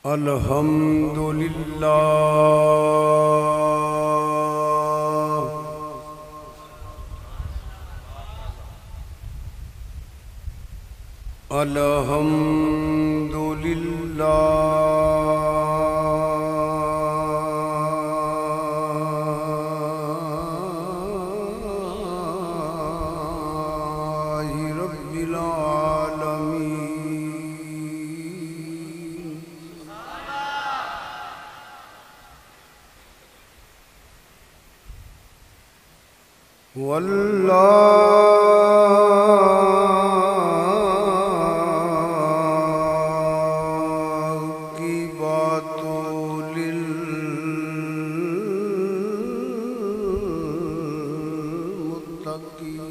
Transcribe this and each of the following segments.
الحمدللہ الحمدللہ رب العالمین واللہ کی باتوں للمتقین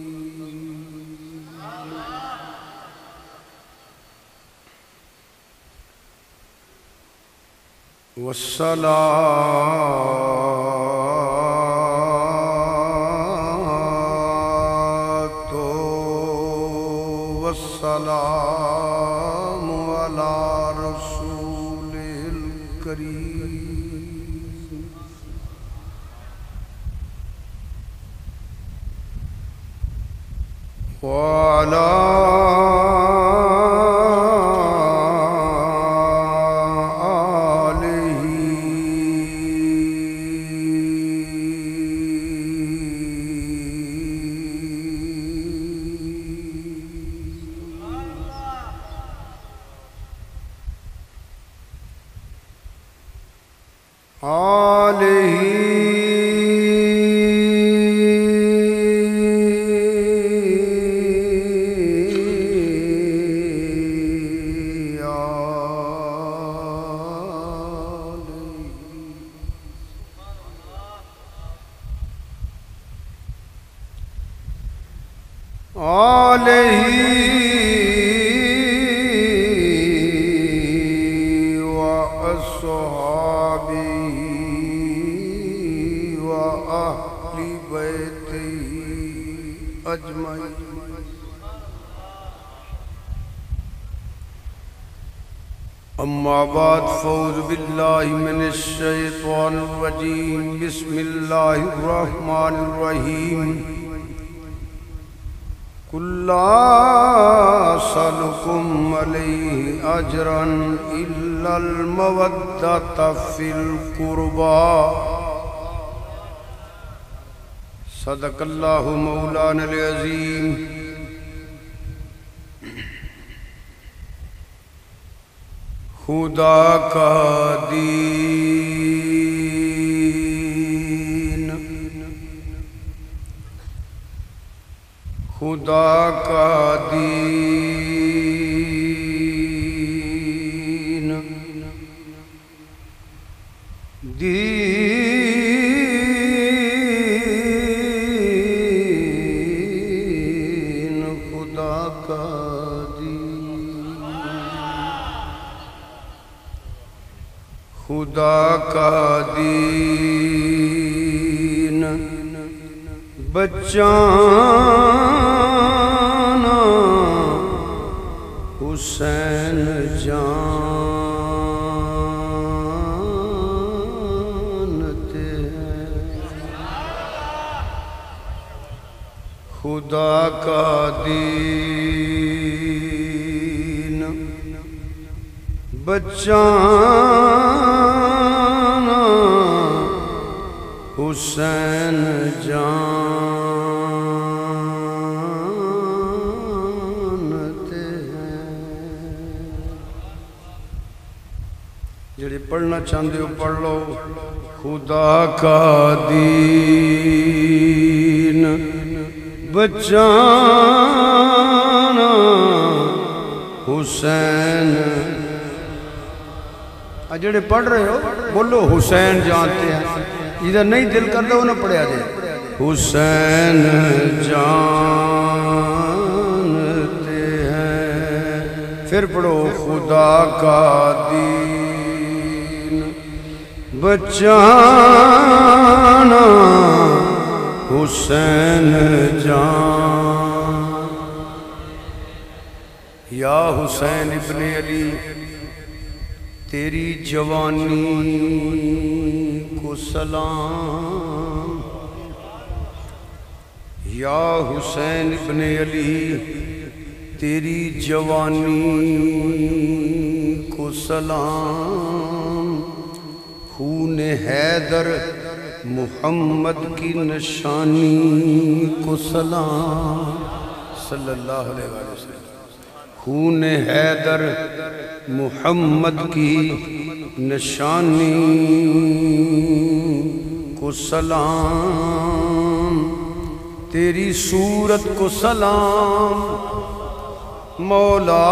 والسلام على رسول الكريم وعلى آله اما بعد فاعوذ باللہ من الشیطان الرجیم بسم اللہ الرحمن الرحیم قل لا اسألكم علیہ اجرا الا المودۃ فی القربى صدق اللہ مولانا العظیم خدا کا دین خدا کا دین دین خدا کا خدا کا دین بچانا حسین جانتے ہیں خدا کا دین بچانا حسین جانتے ہیں جڑے پڑھنا چاہتے ہو پڑھ لو خدا کا دین بچانا حسین جڑے پڑھ رہے ہو بولو حسین جانتے ہیں ادھر نہیں دل کرتا وہ نہ پڑھیا جائے حسین جانتے ہیں پھر پڑھو خدا کا دین بچانا حسین جان یا حسین ابن علی تیری جوانی کو سلام یا حسین ابن علی تیری جوانی کو سلام خون حیدر محمد کی نشانی کو سلام صلی اللہ علیہ وسلم خون حیدر محمد کی نشانی کو سلام تیری صورت کو سلام مولا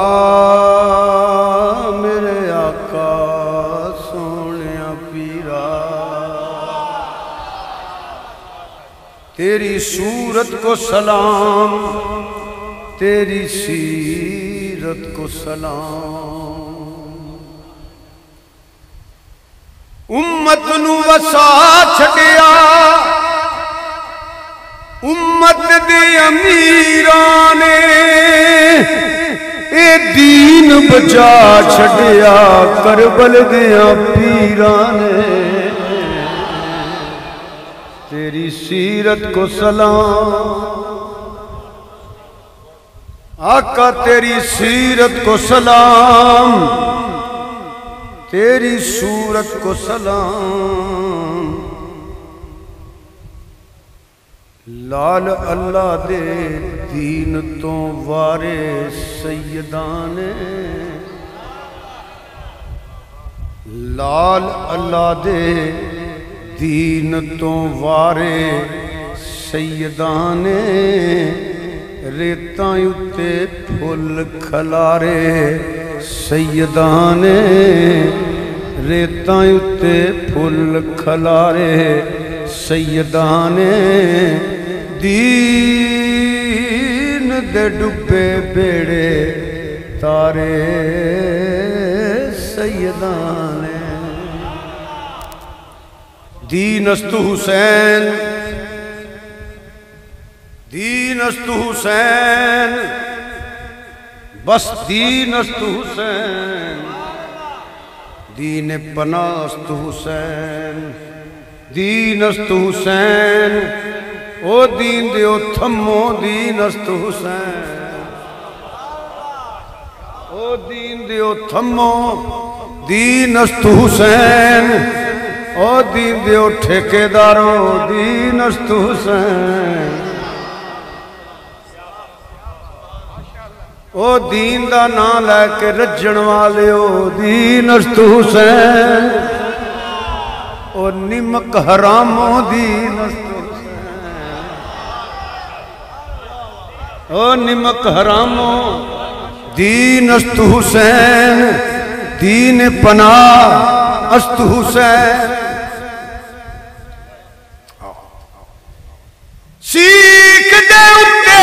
میرے آقا سونیا پیرا تیری صورت کو سلام تیری سیرت کو سلام امت نو وسا چھڑیا امت دے امیران اے دین بچا چھڑیا کربل دیا پیران تیری سیرت کو سلام آقا تیری سیرت کو سلام تیری صورت کو سلام لال اللہ دے دین تو وارے سیدان لال اللہ دے دین تو وارے سیدان ریتاں اُتے پھول کھلارے سیدان ریتاں اُتے پھول کھلارے سیدان دین دے ڈبے بیڑے تارے سیدان دین است حسین دین است حسین بس دین است حسین دین پناہ است حسین دین است حسین او دین دیو تھمو دین است حسین او دین دیو تھمو دین است حسین او دین دیو ٹھیکے دارو دین است حسین او دین دا نام لے کے رجن والے او دین است حسین او نمک حرامو دین است حسین او نمک حرامو دین است حسین دین پناہ است حسین سیکھ دے اتے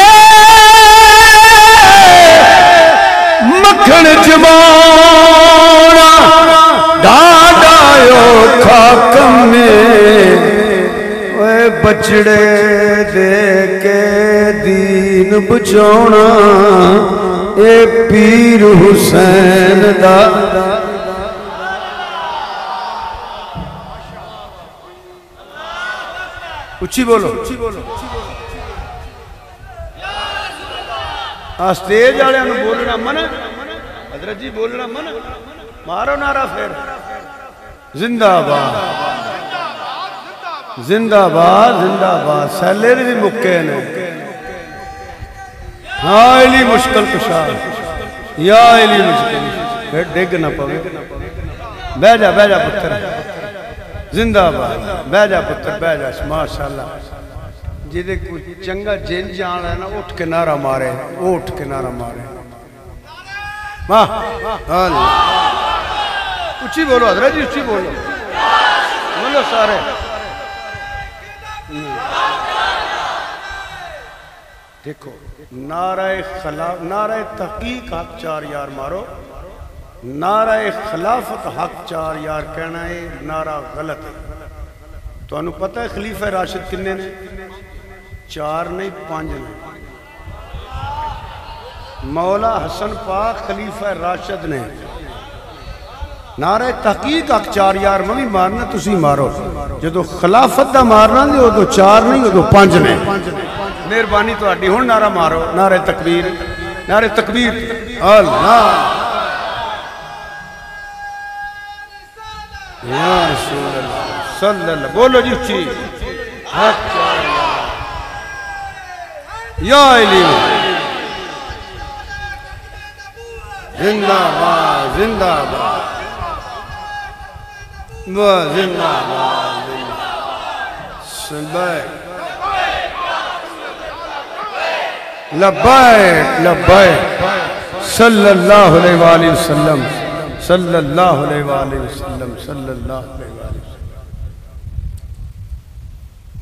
مکھن جمانا ڈاڈایو کھاکم میں اے بچڑے دے کے دین بچونا اے پیر حسین دا اچھی بولو آسٹیج آلے انہوں بولنا من حضرت جی بولنا من مارو نعرہ پھر زندہ آباد زندہ آباد زندہ آباد سیلر بھی مکے نے ہاں علی مشکل کشا یا علی مشکل پھر ڈگ نہ پوے بہ جا پتر زندہ آباد بہ جا پتر بہ جا ماشاءاللہ جیدے کوئی چنگا جن جان ہے نا اٹھ کے نعرہ مارے اٹھ کے نعرہ مارے ماں اچھی بولو حضرت جی اچھی بولو بولو سارے دیکھو نعرہ تحقیق حق چار یار مارو نعرہ خلافت حق چار یار کہنا ہے نعرہ غلط ہے تو انہوں پتہ ہے خلیفہ راشد کنے نے چار نہیں پانچ نہیں مولا حسن پاک خلیفہ راشد نے نعرہ تحقیق اک چار یار میں بھی مارنا تسی مارو جدو خلافت دا مارنا دے وہ دو چار نہیں وہ دو پانچ نے مہربانی تو آٹی ہون نعرہ مارو نعرہ تکبیر اللہ یا رسول اللہ صلی اللہ بولو جی اچھی یا علی زندہ باد زندہ باد زندہ باد لبائک لبائک صلی اللہ علیہ وآلہ وسلم صلی اللہ علیہ وآلہ وسلم صلی اللہ علیہ وآلہ وسلم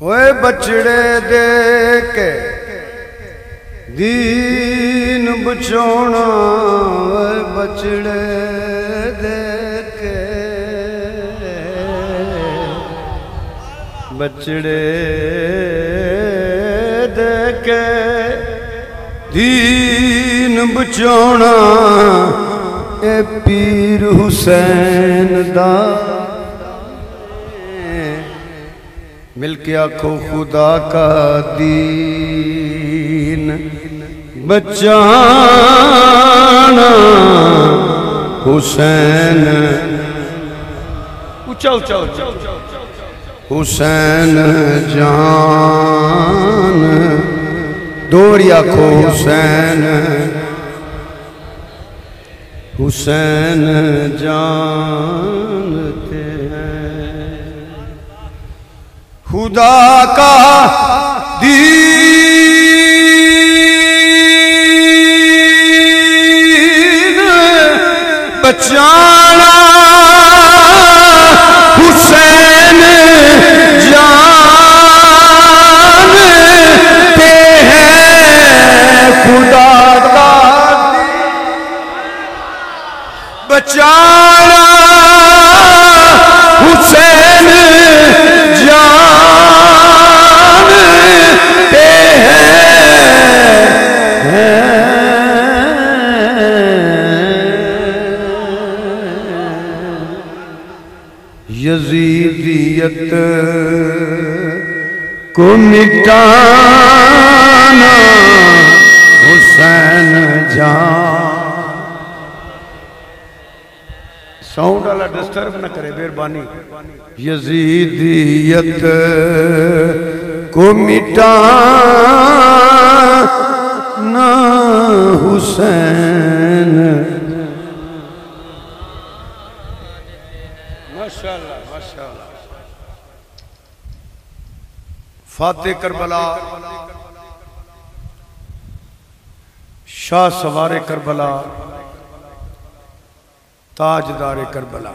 اوے بچڑے دے کے دین بچونا اوے بچڑے دے کے بچڑے دے کے دین بچونا اے پیر حسین دا مل کے آنکھوں خدا کا دین بچانا حسین اچھا اچھا اچھا حسین جان دوڑی آنکھوں حسین حسین جانتے ہیں خدا کا دین بچانا حسین جانتے ہیں خدا کا بچانا حسین جانتے ہیں یزیدیت کو مٹانا حسین جان ساؤنڈ والا ڈسٹرب نہ کرے مہربانی یزیدیت کو مٹانا حسین ماشاءاللہ ماشاءاللہ فاتح کربلا شاہ سوار کربلا تاجدار کربلا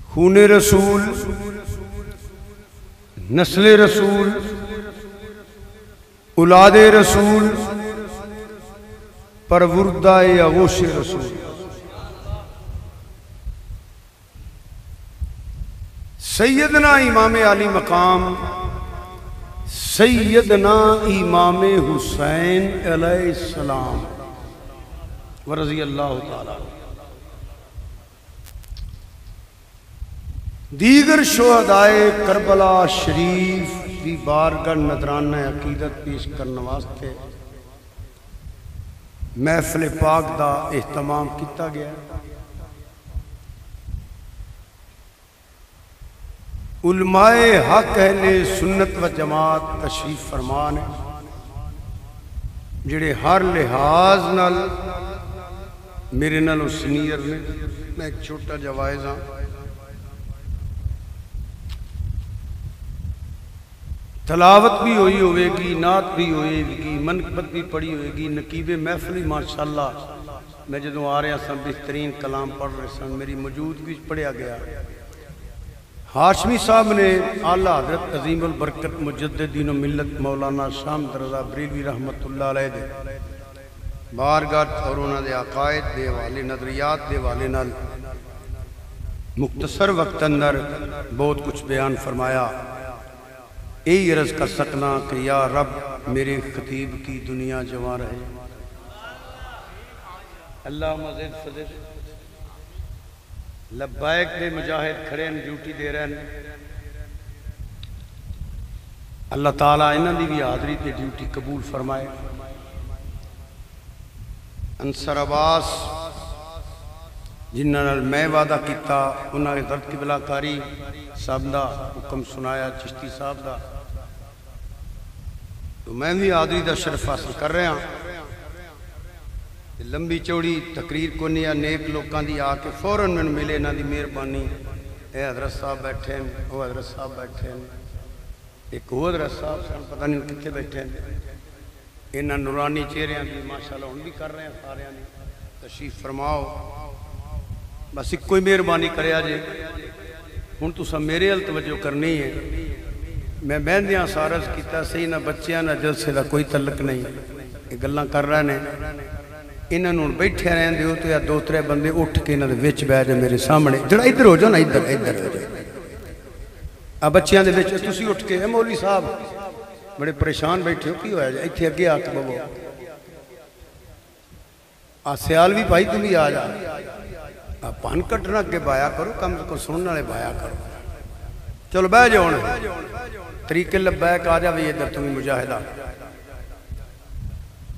خون رسول نسل رسول اولاد رسول پروردہ آغوش رسول سیدنا امام علی مقام سیدنا امام حسین علیہ السلام ورضی اللہ تعالی دیگر شہدائے کربلا شریف دی بارگاہ نذرانہ عقیدت پیش کرنے واسطے محفل پاک دا اہتمام کیتا گیا علماء حق اہل سنت و جماعت تشریف فرمان ہے جڑے ہر لحاظ نال میرے نالوں سینئر نے میں ایک چھوٹا جوائز ہاں تلاوت بھی ہوئی ہوئے گی نعت بھی ہوئے گی منقبت بھی پڑھی ہوئے گی نقیب محفلی ماشاءاللہ میں جدوں آ رہا سن بہترین کلام پڑھ رہے سن میری موجودگی پڑھیا گیا ہاشمی صاحب نے اعلیٰ حضرت عظیم البرکت مجددین و ملت مولانا شامد رضا بریلوی رحمت اللہ علیہ دے بارگاہ اور انہوں دے عقائد دے والے نظریات دے والے نال مختصر وقت اندر بہت کچھ بیان فرمایا یہی عرض کر سکنا کہ یا رب میرے خطیب کی دنیا جوان رہے اللہ مزید فضل لبائک دے مجاہد کھڑے ہیں ڈیوٹی دے رہے ہیں اللہ تعالیٰ انہاں دی بھی حاضری تے ڈیوٹی قبول فرمائے انصر عباس جنہاں نال میں وعدہ کیتا انہاں نے درد کی بلا کاری صاحب دا حکم سنایا چشتی صاحب دا تو میں بھی حاضری دا شرف حاصل کر رہا ہوں لمبی چوڑی تقریر کو نہیں نیک لوکاں دی آ کے فوراً میں ملے نہ دی مہربانی اے حضرت صاحب بیٹھے ہیں وہ حضرت صاحب بیٹھے ہیں ایک وہ حضرت صاحب سن پتہ نہیں کتنے بیٹھے ہیں انہاں نورانی چہرے بھی ماشاءاللہ ان بھی کر رہے ہیں سارے ہیں تشریف فرماؤ بس ایک کوئی مہربانی کرے آجے ہن تو سب میرے ال توجہ کرنی ہے میں بہندیاں سارز کیتا صحیح نہ بچیاں نہ جلسے دا کوئی تعلق نہیں یہ گلاں کر رہے ہیں انہاں نوں بیٹھے رہندے ہو تو یا دو ترے بندے اٹھ کے انہاں دے وچ بیٹھ جائے میرے سامنے جڑا ادھر ہو جاؤ نا ادھر ہو جائے آ بچیاں دے وچ تسی اٹھ کے اے مولوی صاحب بڑے پریشان بیٹھے ہو کی ہویا جائے ایتھے اگے آ کے بابو آ سیال بھی بھائی تم بھی آ جا پان کٹنا اگے بایا کرو کم کو سننے والے بایا کرو چلو بہ جاؤ طریقے لبیک آ جا بھی ادھر تمہیں مجاہدہ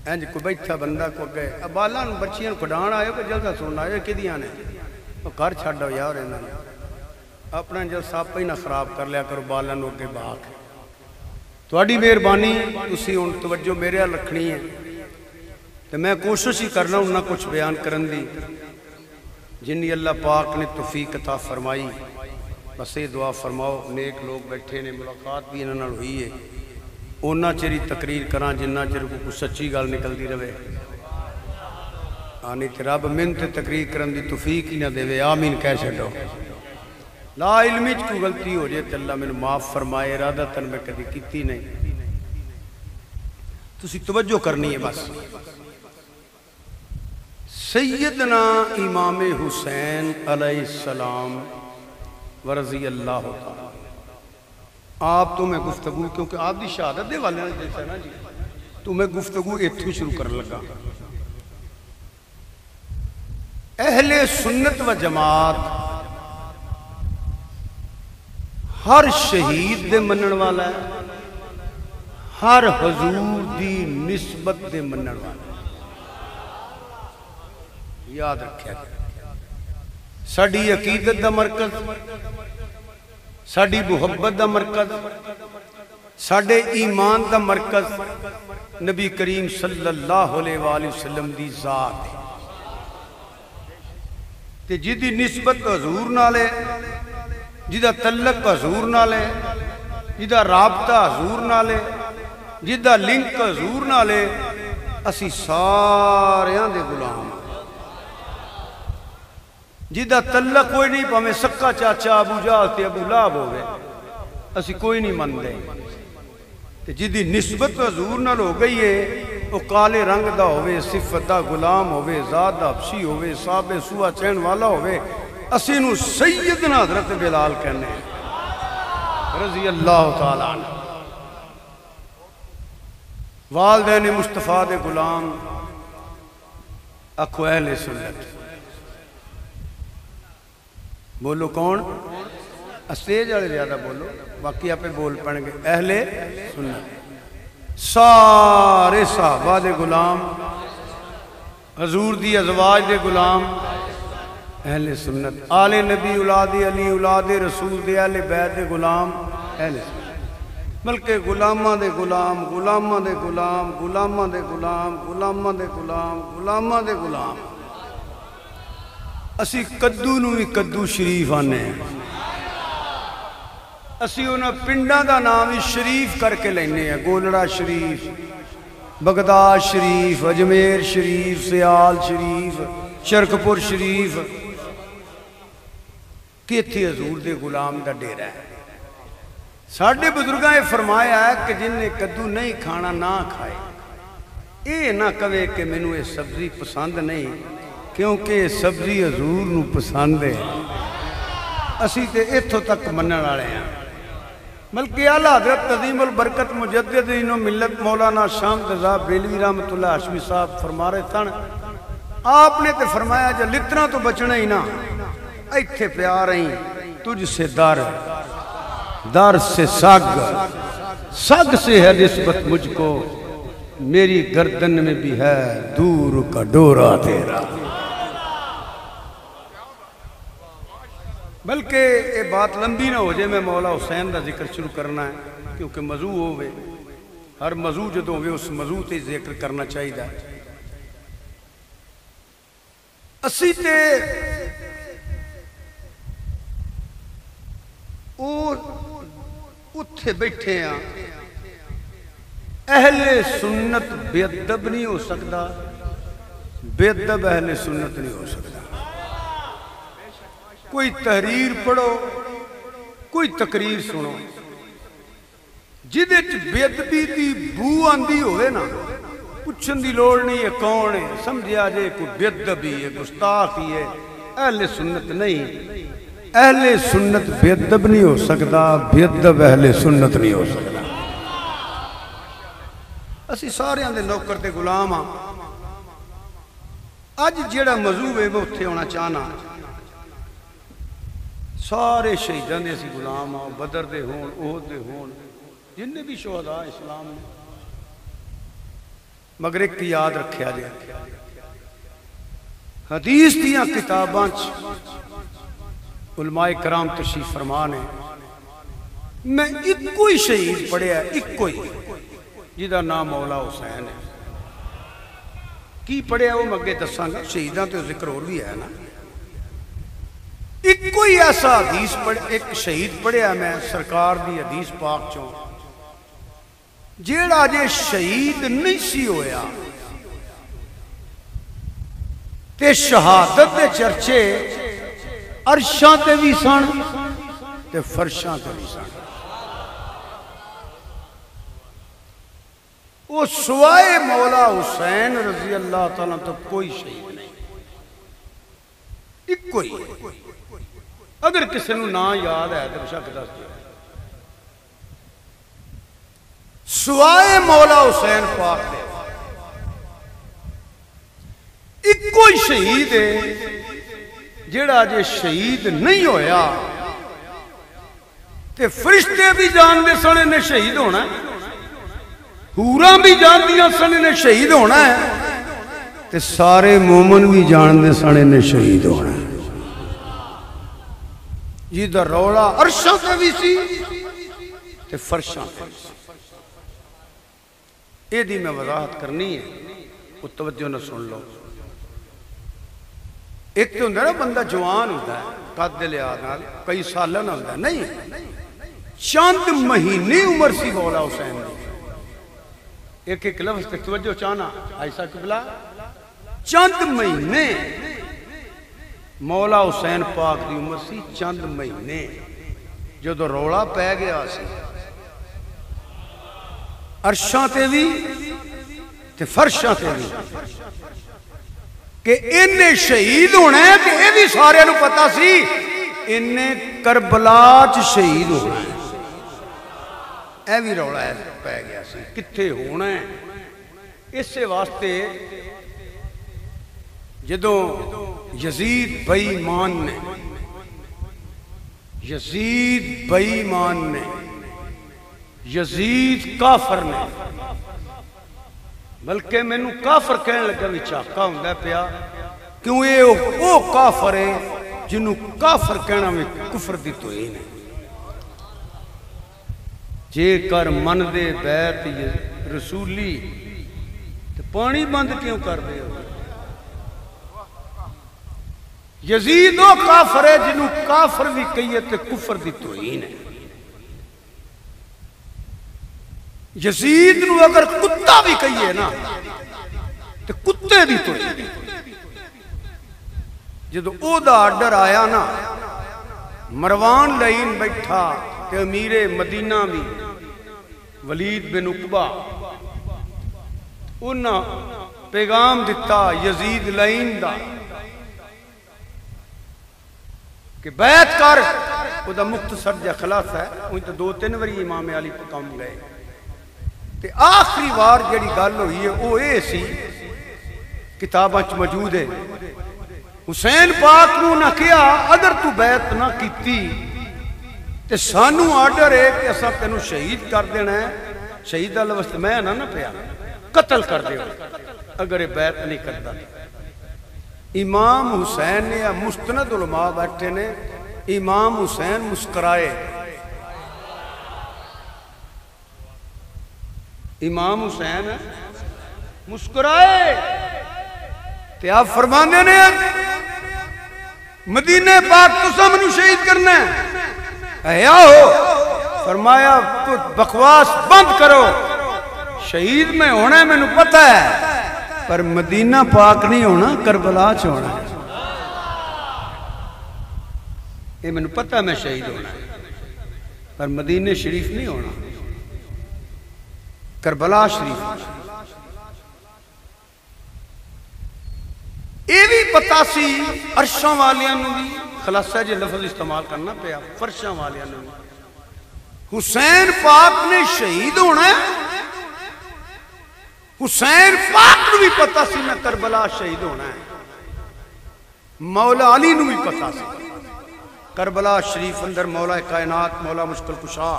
اینج کو بیٹھا بندہ کو گئے اب بالا بچیاں کھڑان آئے کہ جلسہ سننا ہے کہ دیاں نے وہ گھر چھاڑا یار انہوں نے اپنا جلسہ آپ ہی نہ خراب کر لیا کرو بالا نو کے باغ تھوڑی مہربانی اسی ان توجہ میرے رکھنی ہے تو میں کوشش ہی کرنا ہوں نہ کچھ بیان کرن دی جنہی اللہ پاک نے توفیق عطا فرمائی بس یہ دعا فرماؤ نیک لوگ بیٹھے نے ملاقات بھی انہوں نے ہوئی ہے اونا چری تقریر کران جنہ چر کو سچی گال نکل دی روے آنی تے رب من تے تقریر کرن دی توفیق ہی نہ دے وے آمین کہہ چھڑو لا علمی کو غلطی ہو جائے تو اللہ میں معاف فرمائے ارادتاً میں کدی کیتی نہیں تو اسی توجہ کرنی ہے بس سیدنا امام حسین علیہ السلام ورضی اللہ تعالیٰ آپ تو میں گفتگو کیونکہ آپ دی شہادت دے والے ہیں جیسا نا جی تو میں گفتگو اتھو شروع کر لگا اہل سنت و جماعت ہر شہید دے منن والا ہے ہر حضور دی نسبت دے منن والا ہے یاد رکھیا ساڑی عقیدت دا مرکز ساڑی محبت دا مرکز ساڑے ایمان دا مرکز نبی کریم صلی اللہ علیہ وآلہ وسلم دی ذات ہے تے جدی نسبت حضور نالے جدہ تعلق حضور نالے جدہ رابطہ حضور نالے جدہ لنک حضور نالے اسی ساریاں دے غلام جدہ تعلق کوئی نہیں پہمیں سکا چاچا ابو جہل تے ابو لہب ہوئے اسی کوئی نہیں من دے جدی نسبت حضور نال ہو گئی ہے وہ کالے رنگ دا ہوئے صفت دا غلام ہوئے ذات دا حبشی ہوئے صحابہ سوہ چین والا ہوئے اسی نو سیدنا حضرت بلال کہنے رضی اللہ تعالیٰ عنہ والدین مصطفیٰ دے غلام اکھو اہل سنت بولو کون اسٹیج والے زیادہ بولو باقی آپ بول پڑیں گے اہل سنت سارے صحابہ دے غلام حضور دی ازواج دے غلام اہل سنت آل نبی اولاد علی اولاد رسول دے اہل بیت دے غلام اہل سنت بلکہ غلامہ دے غلام غلامہ دے غلام غلامہ دے غلام غلامہ دے غلام غلامہ دے غلام اسی کدو نو ہی کدو شریف آنے ہیں اسی انہاں پنڈا دا نام ہی شریف کر کے لینے ہیں گولڑا شریف بغداد شریف اجمیر شریف سیال شریف شرکپور شریف کیتھی حضور دے غلام دا ڈیرہ ہے ساڑھے بزرگاں یہ فرمایا ہے کہ جن نے کدو نہیں کھانا نہ کھائے اے نہ کہے کہ میں نے یہ سبزی پسند نہیں کیونکہ سبزی حضور نو پسند ہے اسی تے اتھو تک منن والے ہیں بلکہ اعلیٰ حضرت عظیم البرکت مجدد انہوں ملت مولانا شام رضا بریلوی رحمت اللہ ہاشمی صاحب فرما رہے تھے آپ نے تے فرمایا جو لتنا تو بچنا ہی نا ایتھے پیار رہی تجھ سے در سے سگ سے ہے نسبت مجھ کو میری گردن میں بھی ہے دور کا ڈورا تیرا. بلکہ یہ بات لمبی نہ ہو جائے میں مولا حسین دا ذکر شروع کرنا ہے کیونکہ موضوع ہوئے ہر موضوع جدوں ہوئے اس موضوع تے ذکر کرنا چاہیے. اسی تے اتھے بیٹھے ہیں اہل سنت بے ادب نہیں ہو سکتا بے ادب اہل سنت نہیں ہو سکتا. کوئی تحریر پڑھو کوئی تقریر سنو جدے بے ادبی دی بو آندی ہوئے نا پوچھن دی لوڑ نہیں ہے کون ہے سمجھیا جے کوئی بے ادبی ہے گستاخی ہے اہل سنت نہیں. اہل سنت بے ادب نہیں ہو سکتا بے ادب اہل سنت نہیں ہو سکتا. اسی سارے دے نوکر تے غلام ہاں. اج جیڑا موضوع ہے وہ اتھے ہونا چاہنا سارے شہیدان دے اسی غلام ہاں بدر دے ہون احد دے ہون جن نے بھی شہداء اسلام نے مگر ایک یاد رکھیا جائے حدیث دیاں کتاباں علماء کرام تشریف فرمان ہے میں ایک کوئی شہید پڑھیا ایک کوئی جیدہ نام مولا حسین ہے کی پڑھیا وہ مگے دساں گا شہیدان تو ذکر اور بھی ہے نا. ایک کوئی ایسا حدیث ایک شہید پڑھیا میں سرکار دی حدیث پاک چوں جیڑا جے شہید نہیں سی ہویا تے شہادت دے چرچے عرشاں تے بھی سن تے فرشاں تے بھی سن. وہ سوائے مولا حسین رضی اللہ تعالیٰ تو کوئی شہید نہیں ایک کوئی. اگر کسی نو نا یاد ہے تو شک دس دیا سوائے مولا حسین پاک دے ایک کوئی شہید ہے جیڑا جے شہید نہیں ہویا تے فرشتے بھی جان دے سنے نے شہید ہونا ہے حوراں بھی جان دیا سنے نے شہید ہونا ہے تے سارے مومن بھی جان دے سنے نے شہید ہونا ہے. جیدہ روڑا عرشاں تے بھی سی تے فرشاں تے بھی سی. اے دی میں وضاحت کرنی ہے وہ توجہ نہ سن لو. ایک تو ہوندہ نا بندہ جوان ہوتا ہے قد لحاظ نال کئی سالہ نہ ہوتا ہے نہیں چند مہینے عمر سی مولا حسین نے ایک ایک لفظ پہ توجہ چاہنا ایسا قبلہ چند مہینے مولا حسین پاک دی عمر سی چند مہینے جو دو روڑا پہ گیا سی عرشاں تے بھی تے فرشاں تے بھی کہ انہیں شہید ہونا ہے کہ یہ بھی سارے نو پتا سی انہیں کربلا شہید ہونا ہے. اے بھی روڑا ہے پہ گیا سی کتھے ہونا ہے. اس سے واسطے جدوں یزید بے ایمان نے یزید کافر نے بلکہ میں نو کافر کہنے لگا بھی چاکا ہوندہ پیا کیوں یہ وہ کافر ہے جنہوں کافر کہنا میں کفر دی تو ہی نہیں. جے کر من دے بیت رسولی تو پانی بند کیوں کر دے ہو. یزید وہ کافر ہے جنہوں کافر بھی کہیے تو کفر دی تو ہی نہیں. یزید نو اگر کتا بھی کہیے نا تو کتے دی تو ہی. جدو او دا آرڈر آیا نا مروان لعین بیٹھا کہ امیر مدینہ بھی ولید بن عقبہ انہاں پیغام دیتا یزید لعین دا کہ بیعت کر. وہ دا مختصر جا خلاص ہے وہیں تو 2-3 وری امام علی پہ کام گئے تے آخری بار جڑی گل ہوئی ہے وہ اے سی کتاباں چ موجود ہے. حسین پاک نو نہ کیا اگر تو بیعت نہ کیتی تے سانو آرڈر ہے کہ اساں تینوں شہید کر دینا ہے. شہید دا لفظ میں نہ پیا قتل کر دیو اگر یہ بیعت نہیں کرتا. امام حسین نے یا مستند علماء بیٹھے نے امام حسین مسکرائے. امام حسین مسکرائے تے آپ فرمانے نے مدینے پاک تو سامنے شہید کرنا ہے احیا ہو. فرمایا تو بکواس بند کرو. شہید میں ہونا ہے میں نے پتہ ہے پر مدینہ پاک نہیں ہونا کربلا چ ہونا ہے. یہ میں نے پتہ ہے میں شہید ہونا ہے پر مدینہ شریف نہیں ہونا کربلا شریف. یہ بھی پتا سی عرشاں والیاں نو بھی خلاصہ جے لفظ استعمال کرنا پیا فرشاں والیاں نو بھی حسین پاک نے شہید ہونا ہے. حسین پاک نو بھی پتا سی میں کربلا شہید ہونا ہے. مولا علی نو بھی پتا سی کربلا شریف اندر مولا کائنات مولا مشکل کشا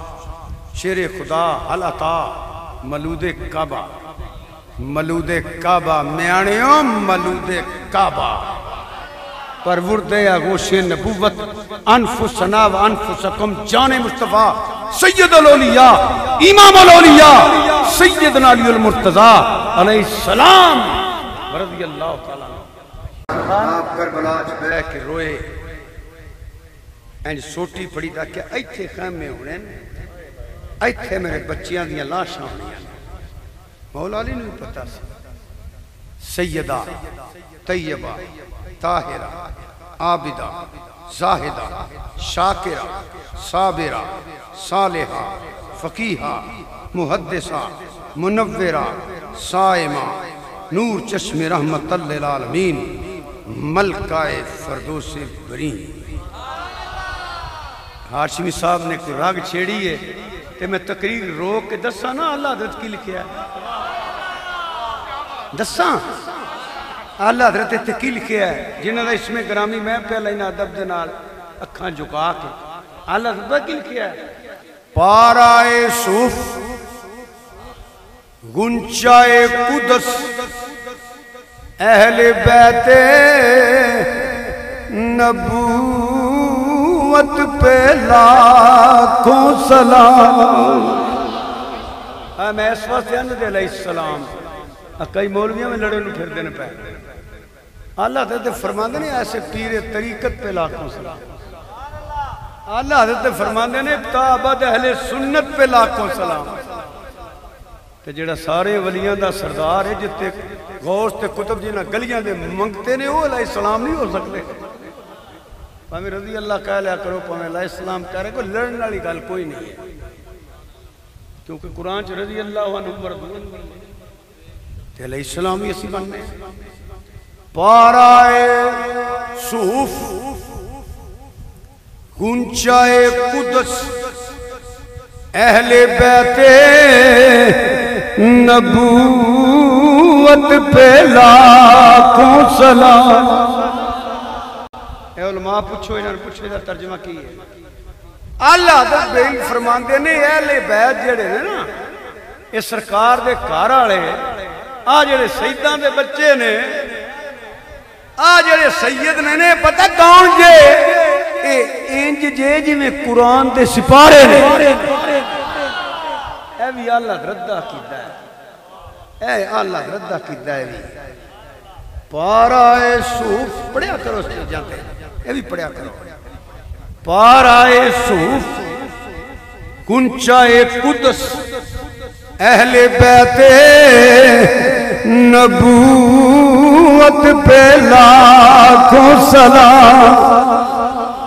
شیر خدا حل عطا ملود کعبہ ملود کعبہ میانیوں ملود کعبہ پرورد آغوش نبوت انفسنا و انفسکم جان مصطفیٰ سید الاولیاء امام الاولیاء سیدنا علی المرتضی علیہ السلام رضی اللہ تعالیٰ. آپ کربلا چ بہ کے روئے اینج سوٹی پڑی دا کہ ایتھے خیمے ہونے ایتھے میرے بچیاں دیاں لاشاں ہونے. مولا علی نے پتا سی سیدہ طیبہ طاہرہ عابدہ زاہدہ شاکرہ صابرہ صالحہ فقیہہ محدثہ منورہ صائمہ نور چشم رحمت للعالمین ملکہ فردوس برین. ہاشمی صاحب نے کوئی راگ چھیڑی ہے تے میں تقریر روک کے دساں نا اللہ حضرت کی لکھیا ہے دساں اللہ حضرت تے کی لکھیا ہے جنہاں دا اسم گرامی میں پہلے انہاں ادب دے نال اکھاں جھکا کے اللہ حضرت کی لکھیا ہے. پارائے صوف گنچائے قدس اہل بیت نبوت پہ لاکھوں سلام. میں اس واسطے احمد علیہ السلام کئی مولویاں میں لڑے نو پھر دینے پہ اللہ حضرت فرماندے نے ایسے پیر طریقت پہ لاکھوں سلام. اللہ حضرت فرماندے نے تابد اہل سنت پہ لاکھوں سلام. تے جڑا سارے ولیاں دا سردار ہے جتے غوث تے کتب جنہ گلیاں دے منگتے نے وہ علیہ السلام نہیں ہو سکتے. پاہمیں رضی اللہ کہہ لیا کرو پاہمیں علیہ السلام کہہ رہے کوئی لڑن والی گل کوئی نہیں ہے کیونکہ قرآن چ رضی اللہ عنہ مردون تے علیہ السلام ہی اسی بننے. پارائے صوف گنچائے قدس اہل بیت نبوت پہ لاکھوں سلام. اے علماء پوچھو انہوں نے پوچھو ادھر ترجمہ کی ہے. اللہ حضرت بے فرمان دے نے اہل بیت جڑے نے نا یہ سرکار دے گھر والے آ جڑے سیداں دے بچے نے آ جڑے سید نے پتہ کون جے انج جے جی میں قرآن دے سپارے نے اے بھی اللہ ردہ کیتا ہے اے اللہ ردہ کیتا ہے بھی. پارائے صوف پڑھیا کرو اس کے جانتے ہیں اے بھی پڑھیا کرو. پارائے صوف گنچائے قدس اہل بیت نبوت پہ لاکھوں سلام.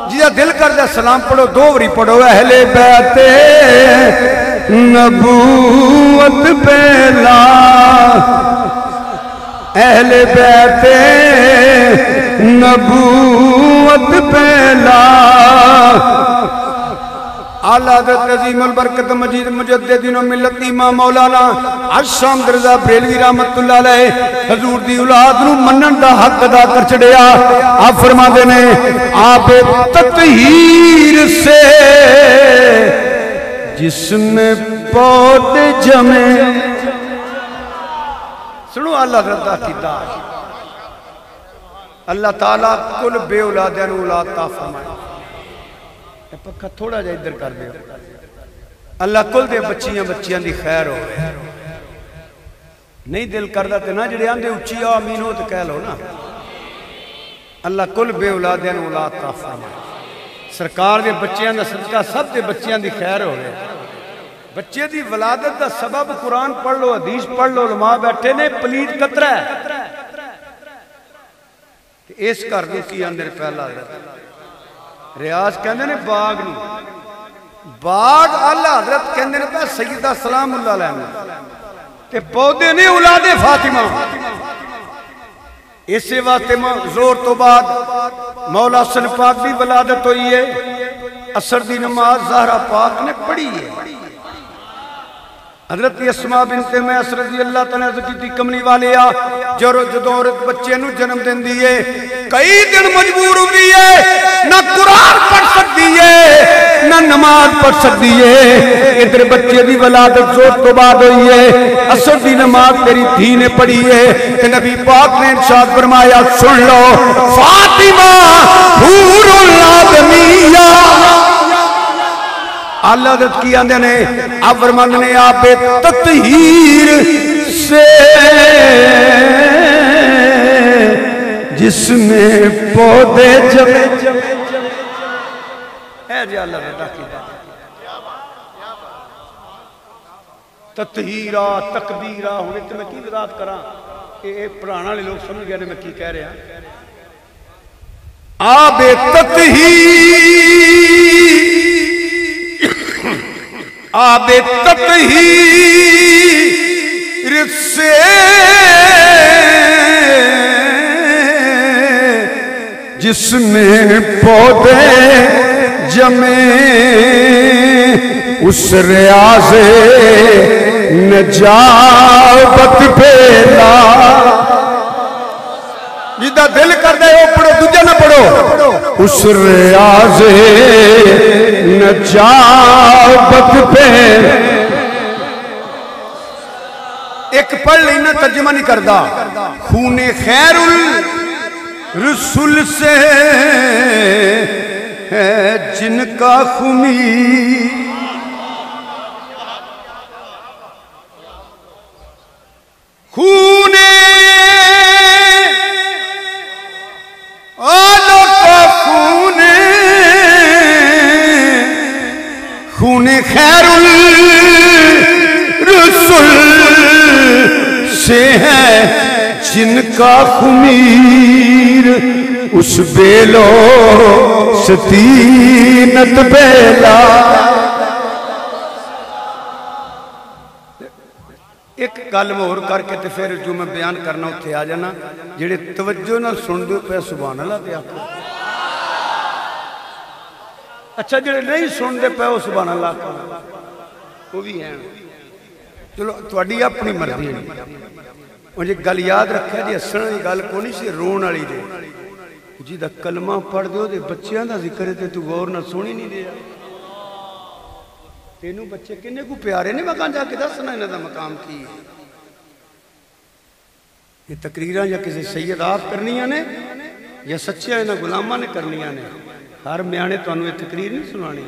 جیدہ دل کر جا سلام پڑھو دو وری پڑھو اہل بیت نبوت پہ اہل بیت نبوت پہ اعلیٰ حضرت عظیم البرکت مجید مجددین و ملت امام مولانا عشام درزہ بریلوی رحمت اللہ علیہ حضور دی اولاد نو منن دا حق ادا کر چڑیا. آپ فرما دینے آب تطہیر سے جس میں پودے جمے. سنو اللہ رضا کی دعا. اللہ تعالیٰ کل بے اولادین اولاد تا فرمائے. پکا تھوڑا جا ادھر کر دے. اللہ کل دے بچیاں دی خیر ہو. نہیں دل کردہ تے نا جڑے آندے اچھی آمین ہو تو کہہ لو نا. اللہ کل بے اولادین اولاد تا فرمائے. سرکار دے بچیاں دا صدقہ سب دے بچیاں دی خیر ہو رہے. بچے دی ولادت دا سبب قرآن پڑھ لو حدیث پڑھ لو علماء بیٹھے نے پلید قطرہ ہے. اس کر دے کی اندر پہلا حضرت ریاض کہندے نے باغ نو. باغ اللہ حضرت کہندے نے پہ سیدہ سلام اللہ علیہ تے پودے نے اولاد فاطمہ. اسے واسطے زور تو بعد مولا حسن پاک دی ولادت ہوئی ہے. عصر دی نماز زہرا پاک نے پڑھی ہے. حضرت اسماء بنت میسر رضی اللہ تعالیٰ کی کملی والے جدوں عورت بچے نو جنم دین دیئے کئی دن مجبور ہوئی ہے. نہ قرآن پڑھ سکتی ہے نہ نماز پڑھ سکتی ہے. ادھر بچے دی ولادت زور تو بعد ہوئی ہے. عصر دی نماز تیری دھی نے پڑھی ہے. کہ نبی پاک نے ارشاد فرمایا سن لو فاطمہ حور العالمیہ. اللہ حضرت کی آندے نے اب فرمانے نے آب تطہیر سے جس میں پودے جمے. اے جی اللہ حضرت کی تطہیرہ تکبیرہ ہونے تو میں کی وضاحت کراں. اے پرانا لے لوگ سمجھ گئے میں کی کہہ رہے ہیں. آب تطہیر آب تطہیر سے جس میں پودے جمے اس ریاض نجابت پھیلا. جدہ دل کر دے وہ پڑھو دوجہ نہ پڑھو. اس ریاض نجابت پہ ایک پڑھ لینا ترجمہ نہیں کردہ. خون خیر الرسول سے ہے جن کا خونی خون آلو کا خون خیر الرسل سے ہے جن کا خمیر اس بیلو ستینت بیلا. ایک کلم اور کر کے تے پھر جو میں بیان کرنا اتھے آ جانا جڑے توجہ نہ سن دو پہ سبحان اللہ دے آکھو. اچھا جڑے نہیں سن دے پہ سبحان اللہ کرنا وہ بھی ہیں. چلو تواڈی اپنی مرضی ہے. مجھے گل یاد رکھا جی ہسن دی گل کو نہیں سی رون والی دے. جی دا کلمہ پڑھ دیو دے بچیاں دا ذکر ہے تے تو غور نہ سنی نہیں دے. تینوں بچے کنے کو پیارے نے مکان جا کے دسنا انہاں دا مقام کی ہے. یہ تقریراں یا کسی سید آپ کرنیاں نے یا سچیاں انہاں غلاماں نے کرنیاں نے. ہر میانے تو انہوں یہ تقریر نہیں سنانی.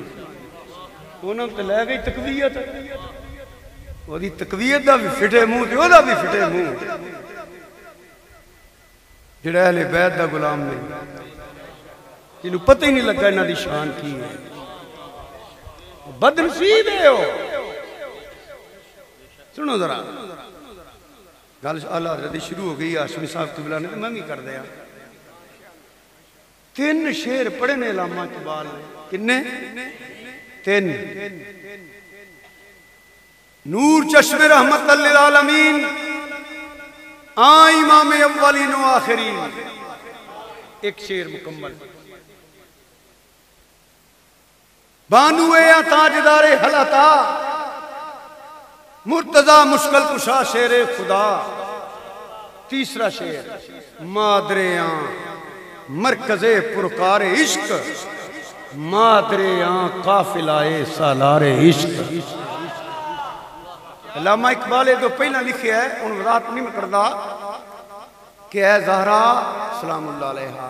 انہوں نے لے گئی تقویت. وہ دی تقویت دا بھی فٹے منہ تے وہ دا بھی فٹے منہ. جڑا اہل بیت دا غلام نے جنہوں پتہ ہی نہیں لگا انہاں دی شان کی ہے. بدنصیب ہے ہو. سنو ذرا گل اعلیٰ حضرت شروع ہو گئی. ہاشمی صاحب قبلہ نے میں بھی کر دیا. 3 شعر پڑھے نے علامہ اقبال نے. کنے 3. نور چشم رحمت للعالمین امام اولین و آخرین. ایک شعر مکمل. بانوے یا تاجدار حلتا مرتضی مشکل کشا شیر خدا تیسرا شیر مادریاں مرکز پرکار عشق مادریاں قافلائے سالار عشق علامہ اقبال جو پہلا لکھے ہے ان وضاحت نہیں کردا کہ اے زہرا سلام اللہ علیہ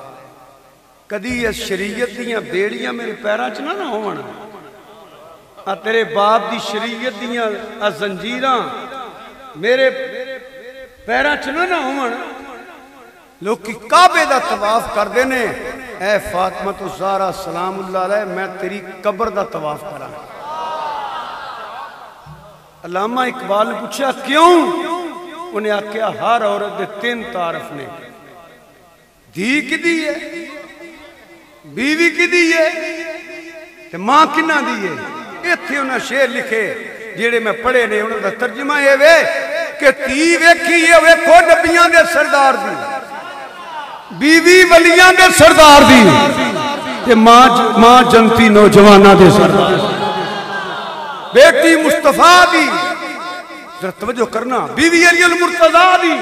کدی اس شریعت دیاں بیڑیاں میرے پیراں چ نہ ہون تیرے باپ دی شریعت دیاں زنجیراں میرے پیراں چ نہ ہون لوگ کعبے دا طواف کر دینے اے فاطمہ الزہرا سلام اللہ علیہ میں تیری قبر دا طواف کراں علامہ اقبال نے پوچھا کیوں انہیں آکھیا ہر عورت دے 3 تعارف نے دھی کی دی ہے بیوی کی دی ہے تے ماں کنہ دی ہے ایتھے انہیں شعر لکھے جیڑے میں پڑھے نے انہوں دا ترجمہ یہ وے کہ تی ویکھی یہ ویکھو نبیاں دے سردار دی بیوی ولیاں دے سردار دی تے ماں جنتی نوجوانہ دے سردار دی بیٹی مصطفیٰ دی ذرا توجہ کرنا بیوی علی المرتضیٰ دی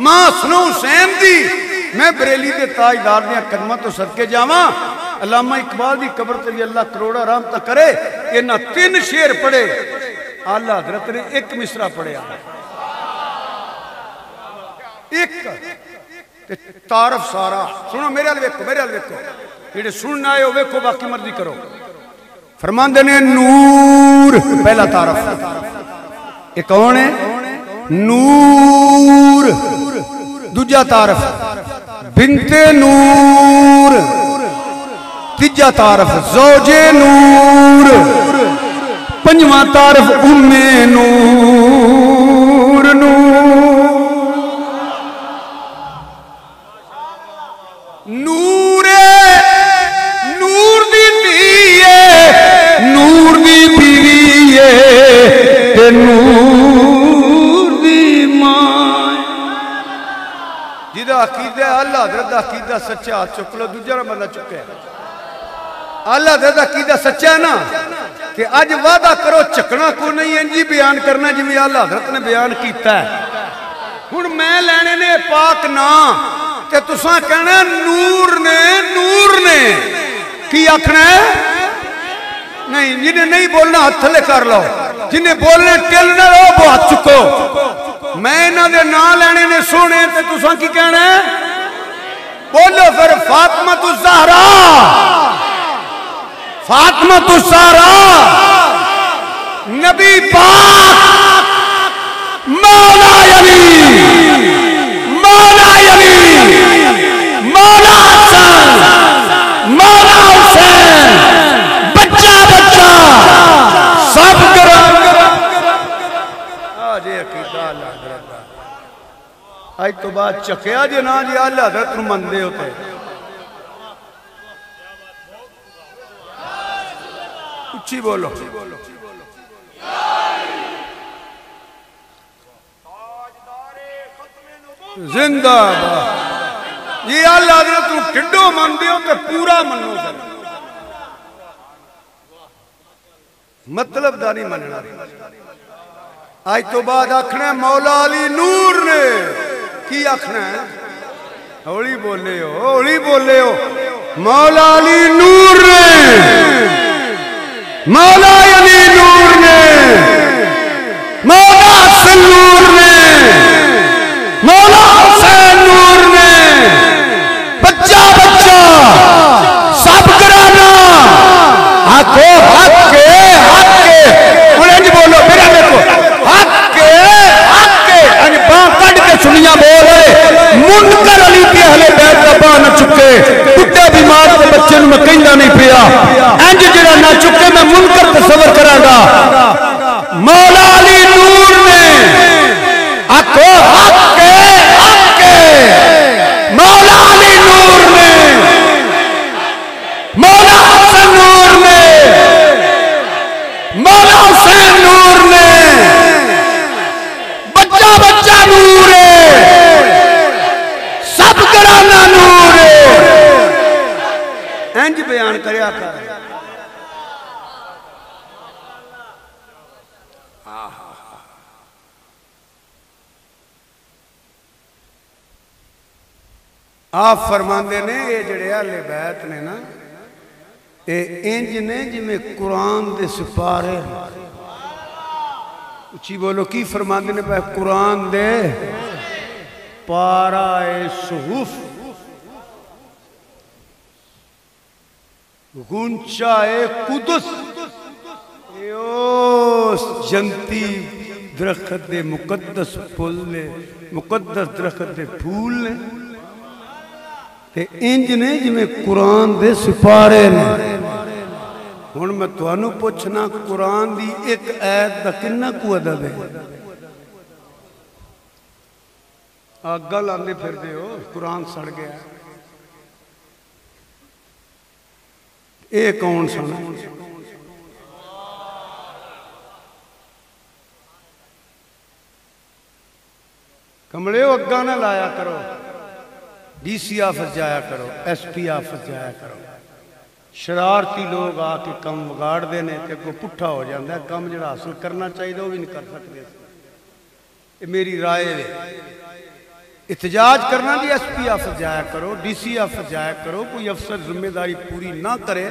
ماں سنو حسین دی میں بریلی دے تاجدار دیا قدمہ تو صدقے جاواں علامہ اقبال دی قبر تری اللہ کروڑا رحمتہ کرے انہاں 3 شعر پڑھے اعلیٰ حضرت نے 1 مصرع پڑھے ایک تعارف سارا سنو میرے حال ویکھو جیڑے سننا آئے ہو ویکھو باقی مرضی کرو فرماندے نے نور پہلا تعارف یہ کون ہے نور دوجا تعارف بنت نور تیجا تعارف زوج نور پنجواں تعارف ام نور نور نور دی دیئے نور دی بیویے تے نور دی ماں جیدہ عقیدہ اللہ حضرت عقیدہ سچا چکلو دوجہ بندہ چکے اللہ حضرت عقیدہ سچا ہے نا کہ آج وعدہ کرو چکنا کو نہیں انجی بیان کرنا جی میں اللہ حضرت نے بیان کیتا ہے ہن میں لینے نے پاک نا کہ تساں کہنا نور نے کی آکھنا ہے نہیں جنہیں نہیں بولنا ہتھ لے کر لو جنہیں بولنے ٹل نہ لو بہت چکو میں نہ دے نا لینے نے سونے تے تساں کی کہنا ہے بولو پھر فاطمہ الزہرا فاطمہ الزہرا نبی پاک مولا علی مولا علی مولا حسن مولا حسین بچہ سب آج عقیدہ اللہ حضرت آج تو بات چکیا جی نا جی اللہ حضرت مندے ہوتے اچھی بولو زندہ باد یہ اللہ حضرت تو ٹھڈو من دیو کہ پورا منو سر مطلب دانی مننا آج تو بعد آکھنا ہے مولا علی نور نے کی آکھنا ہے ہولی بولے ہو مولا علی نور نے مولا علی نور نے مولا حسن نور نے مولا حسین نور نے بچہ سب کرانا آکھو حق کے انہیں جی بولو میرا دیکھو حق کے انہیں باں کڑ کے سنیاں بولے منکر علی کی اہلِ بیت کا باں نہ چکے کتے بیمار کے بچے میں کہندہ نہیں پیا انج جڑا نہ چکے میں منکر تصور کرا گا مولا علی نور نے آکھو حق کے مولا علی نور نے مولا حسن نور نے مولا حسین نور نے بچہ نور ہے سب کرانا نور ہے انج بیان کریا کر آپ فرماندے نے یہ جڑے اہل بیت نے نا یہ انج نے جویں قرآن دے سپارے اچھی بولو کی فرماندے نے پہ قرآن دے پارا صحف گونچا قدس جنتی درخت دے مقدس پھول نے مقدس درخت دے پھول نے تے انج نے جویں قرآن دے سپارے نے ہن میں تانوں پوچھنا قرآن دی ایک آیت دا کنا کو عدد ہے آگا لاندے پھر دے ہو قرآن سڑ گیا اے کون سنا کمڑے ہو اگا نہ لایا کرو ڈی سی آفس جایا کرو ایس پی آفس جایا کرو شرارتی لوگ آ کے کم وگاڑ دینے کہ کوئی پٹھا ہو جاندہ ہے کم جڑا حاصل کرنا چاہیے وہ بھی نہیں کر سکتے یہ میری رائے ہے احتجاج کرنا دی ایس پی آفس جایا کرو ڈی سی آفس جایا کرو کوئی افسر ذمہ داری پوری نہ کرے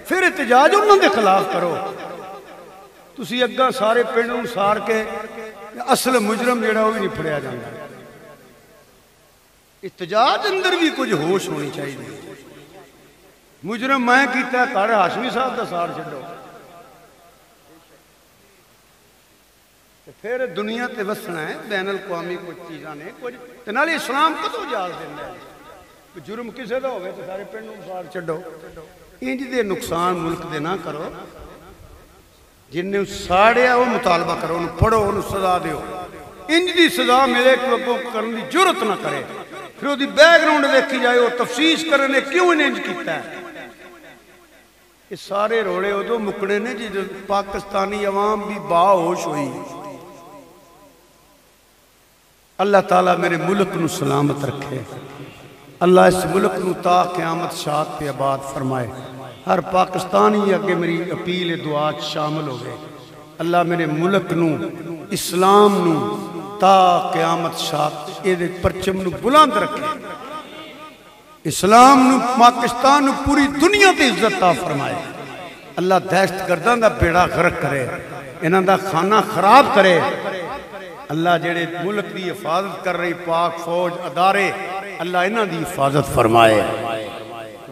پھر احتجاج انہوں نے خلاف کرو تسی اگا سارے پنڈوں سار کے اصل مجرم جڑا وہ بھی نہیں پھڑیا جاندہ ہے احتجاج اندر بھی کچھ ہوش ہونی چاہیے مجرم میں کیتا ہے کار ہاشمی صاحب دا سار چھڑو پھر دنیا تے وسنا ہے بین الاقوامی کچھ چیزاں نے کچھ تنالی اسلام کدو جاز دینا ہے جرم کسے دا ہوئے تو سارے پنڈوں سار چھڑو انج دے نقصان ملک دے نہ کرو جنہیں ساڑیا وہ مطالبہ کرو انہوں پڑھو انہوں سزا دیو انج دی سزا ملے کہ وہ کرنے دی جرت نہ کرے پھر وہ دی بیک گراؤنڈ دیکھی جائے وہ تفسیش کرنے کیوں انہیں انج کیتا ہے یہ سارے روڑے ہو دو مکڑے نے جی پاکستانی عوام بھی باہوش ہوئی اللہ تعالیٰ میرے ملک نو سلامت رکھے اللہ اس ملک نو تا قیامت شاد پہ آباد فرمائے ہر پاکستانی اگے میری اپیل دعا شامل ہو گئے اللہ میرے ملک نو اسلام نو تا قیامت شاد اے پرچم نو بلند رکھے اسلام نو پاکستان نو پوری دنیا تے عزت تا فرمائے اللہ دہشت گردان دا بیڑا غرق کرے انہاں دا خانہ خراب کرے اللہ جڑے ملک دی حفاظت کر رہی پاک فوج ادارے اللہ انہاں دی حفاظت فرمائے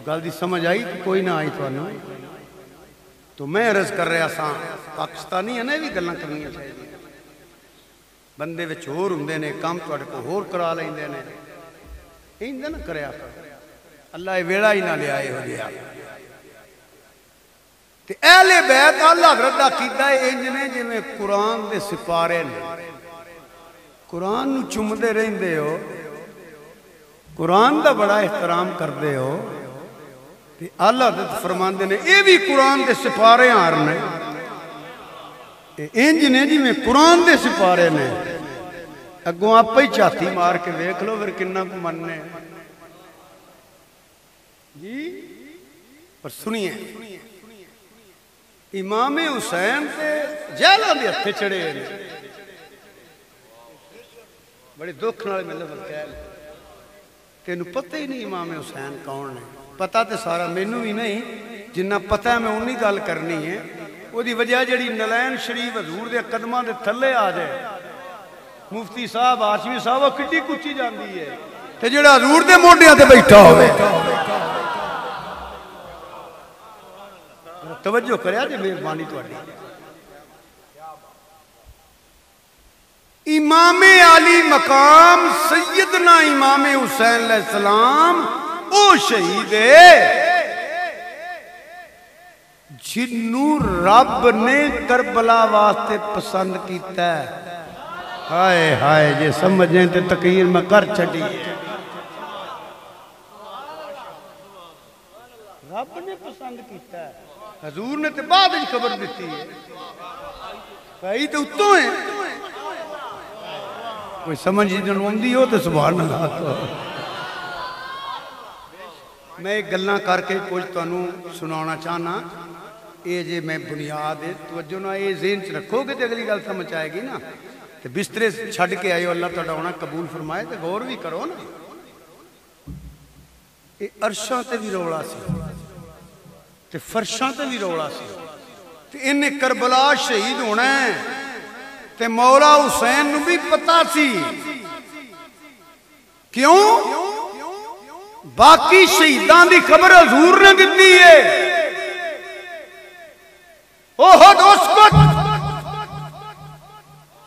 گل دی سمجھ آئی کہ کوئی نہ آئی تو میں عرض کر رہا ساں پاکستانی ہے نا بھی گلاں کرنی چاہیے بندے وچ ہور ہوندے نے کام تواڈے کو ہور کرا لیندے نے ایندا نہ کریا اللہ یہ ویڑا ہی نہ لے آئے ہو گیا تے اہل بیت اللہ حضرت دا کیتا ہے انج نے جویں قرآن دے سپارے نے قرآن نو چومدے رہندے ہو قرآن دا بڑا احترام کردے ہو اللہ حضرت فرماندے نے اے بھی قرآن دے سپارے آرنے انج نے جی میں قرآن دے سپارے نے اگوں آپ ہی چاہتی مار کے دیکھ لو پھر کنہ کو مننے جی پر سنیے امام حسین سے جیلہ بھی ہتھے چڑھے ہیں بڑی دکھ نالے میں لفظ کہہ لیں تینوں پتہ ہی نہیں امام حسین کون ہے پتہ تے سارا مینوں بھی نہیں جنہ پتہ ہے میں انہی گل کرنی ہے وہ دی وجہ جڑی نلین شریف حضور دے قدمہ دے تھلے آ جائے مفتی صاحب ہاشمی صاحب وہ کٹی کچی جاندی ہے تے جڑا حضور دے موڈیاں تے بیٹھا ہوئے توجہ کریا جے مہربانی تواڈی امام علی مقام سیدنا امام حسین علیہ السلام او شہید ہے جنوں رب نے کربلا واسطے پسند کیتا ہے ہائے ہائے جے سمجھیں تے تقریر میں کر چھٹی رب نے پسند کیتا ہے حضور نے تے بعد ہی خبر دیتی ہے کئی تے اتوں ہیں کوئی سمجھ جنوندی ہو تو سبحان اللہ میں ایک گلنا کر کے کچھ تانوں سنانا چاہنا یہ جے میں بنیاد ہے توجہ نہ یہ ذہن چ رکھو گے تو اگلی گل سمجھ آئے گی نا تو بسترے چھڑ کے آئے ہو اللہ تعالیٰ ہونا قبول فرمائے تو غور بھی کرو نا یہ عرشاں تے بھی رولا سی تے فرشاں تے بھی رولا سی تے انہیں کربلا شہید ہونا ہے تے مولا حسین نو بھی پتا سی کیوں باقی شہیدان دی خبر حضور نے دیتی ہے اوہد اس کو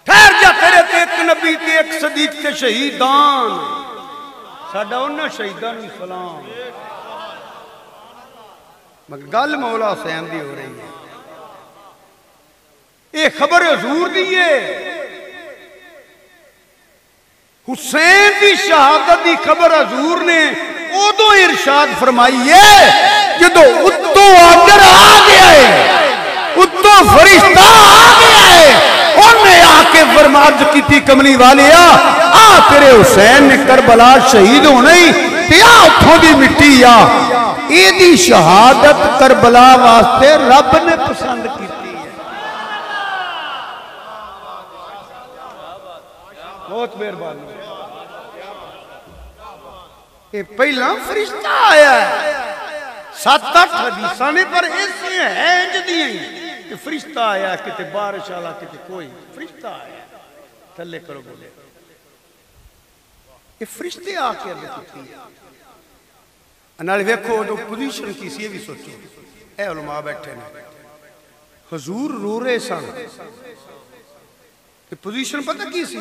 ٹھہر جا تیرے تے ایک نبی تے ایک صدیق تے شہیدان ساڈا انہاں شہیدان بھی سلام مگر گل مولا حسین دی ہو رہی ہے یہ خبر حضور دیئے حسین دی شہادت دی خبر حضور نے ادو ارشاد فرمائی ہے جدو اتو آگر آ گیا ہے اتو فرشتہ آ گیا ہے انہیں آ کے فرماد کی تھی کملی والی تیرے حسین نے کربلا شہید ہونا ہی تیا اتھوں دی مٹی ایدی شہادت کربلا واسطے رب نے پسند کی تھی بہت مہربان یہ پہلا فرشتہ آیا ہے 7-8 حدیثاں نے پر ایسے ہیں جدی ہیں کہ فرشتہ آیا کتے بارش آلا کتے کوئی فرشتہ آیا تھلے کرو بولے یہ فرشتے آ کے اللہ کیتی ہے انہاں ویکھو جو پوزیشن کی سی یہ بھی سوچو اے علماء بیٹھے نے حضور رو رہے سن کہ پوزیشن پتہ کی سی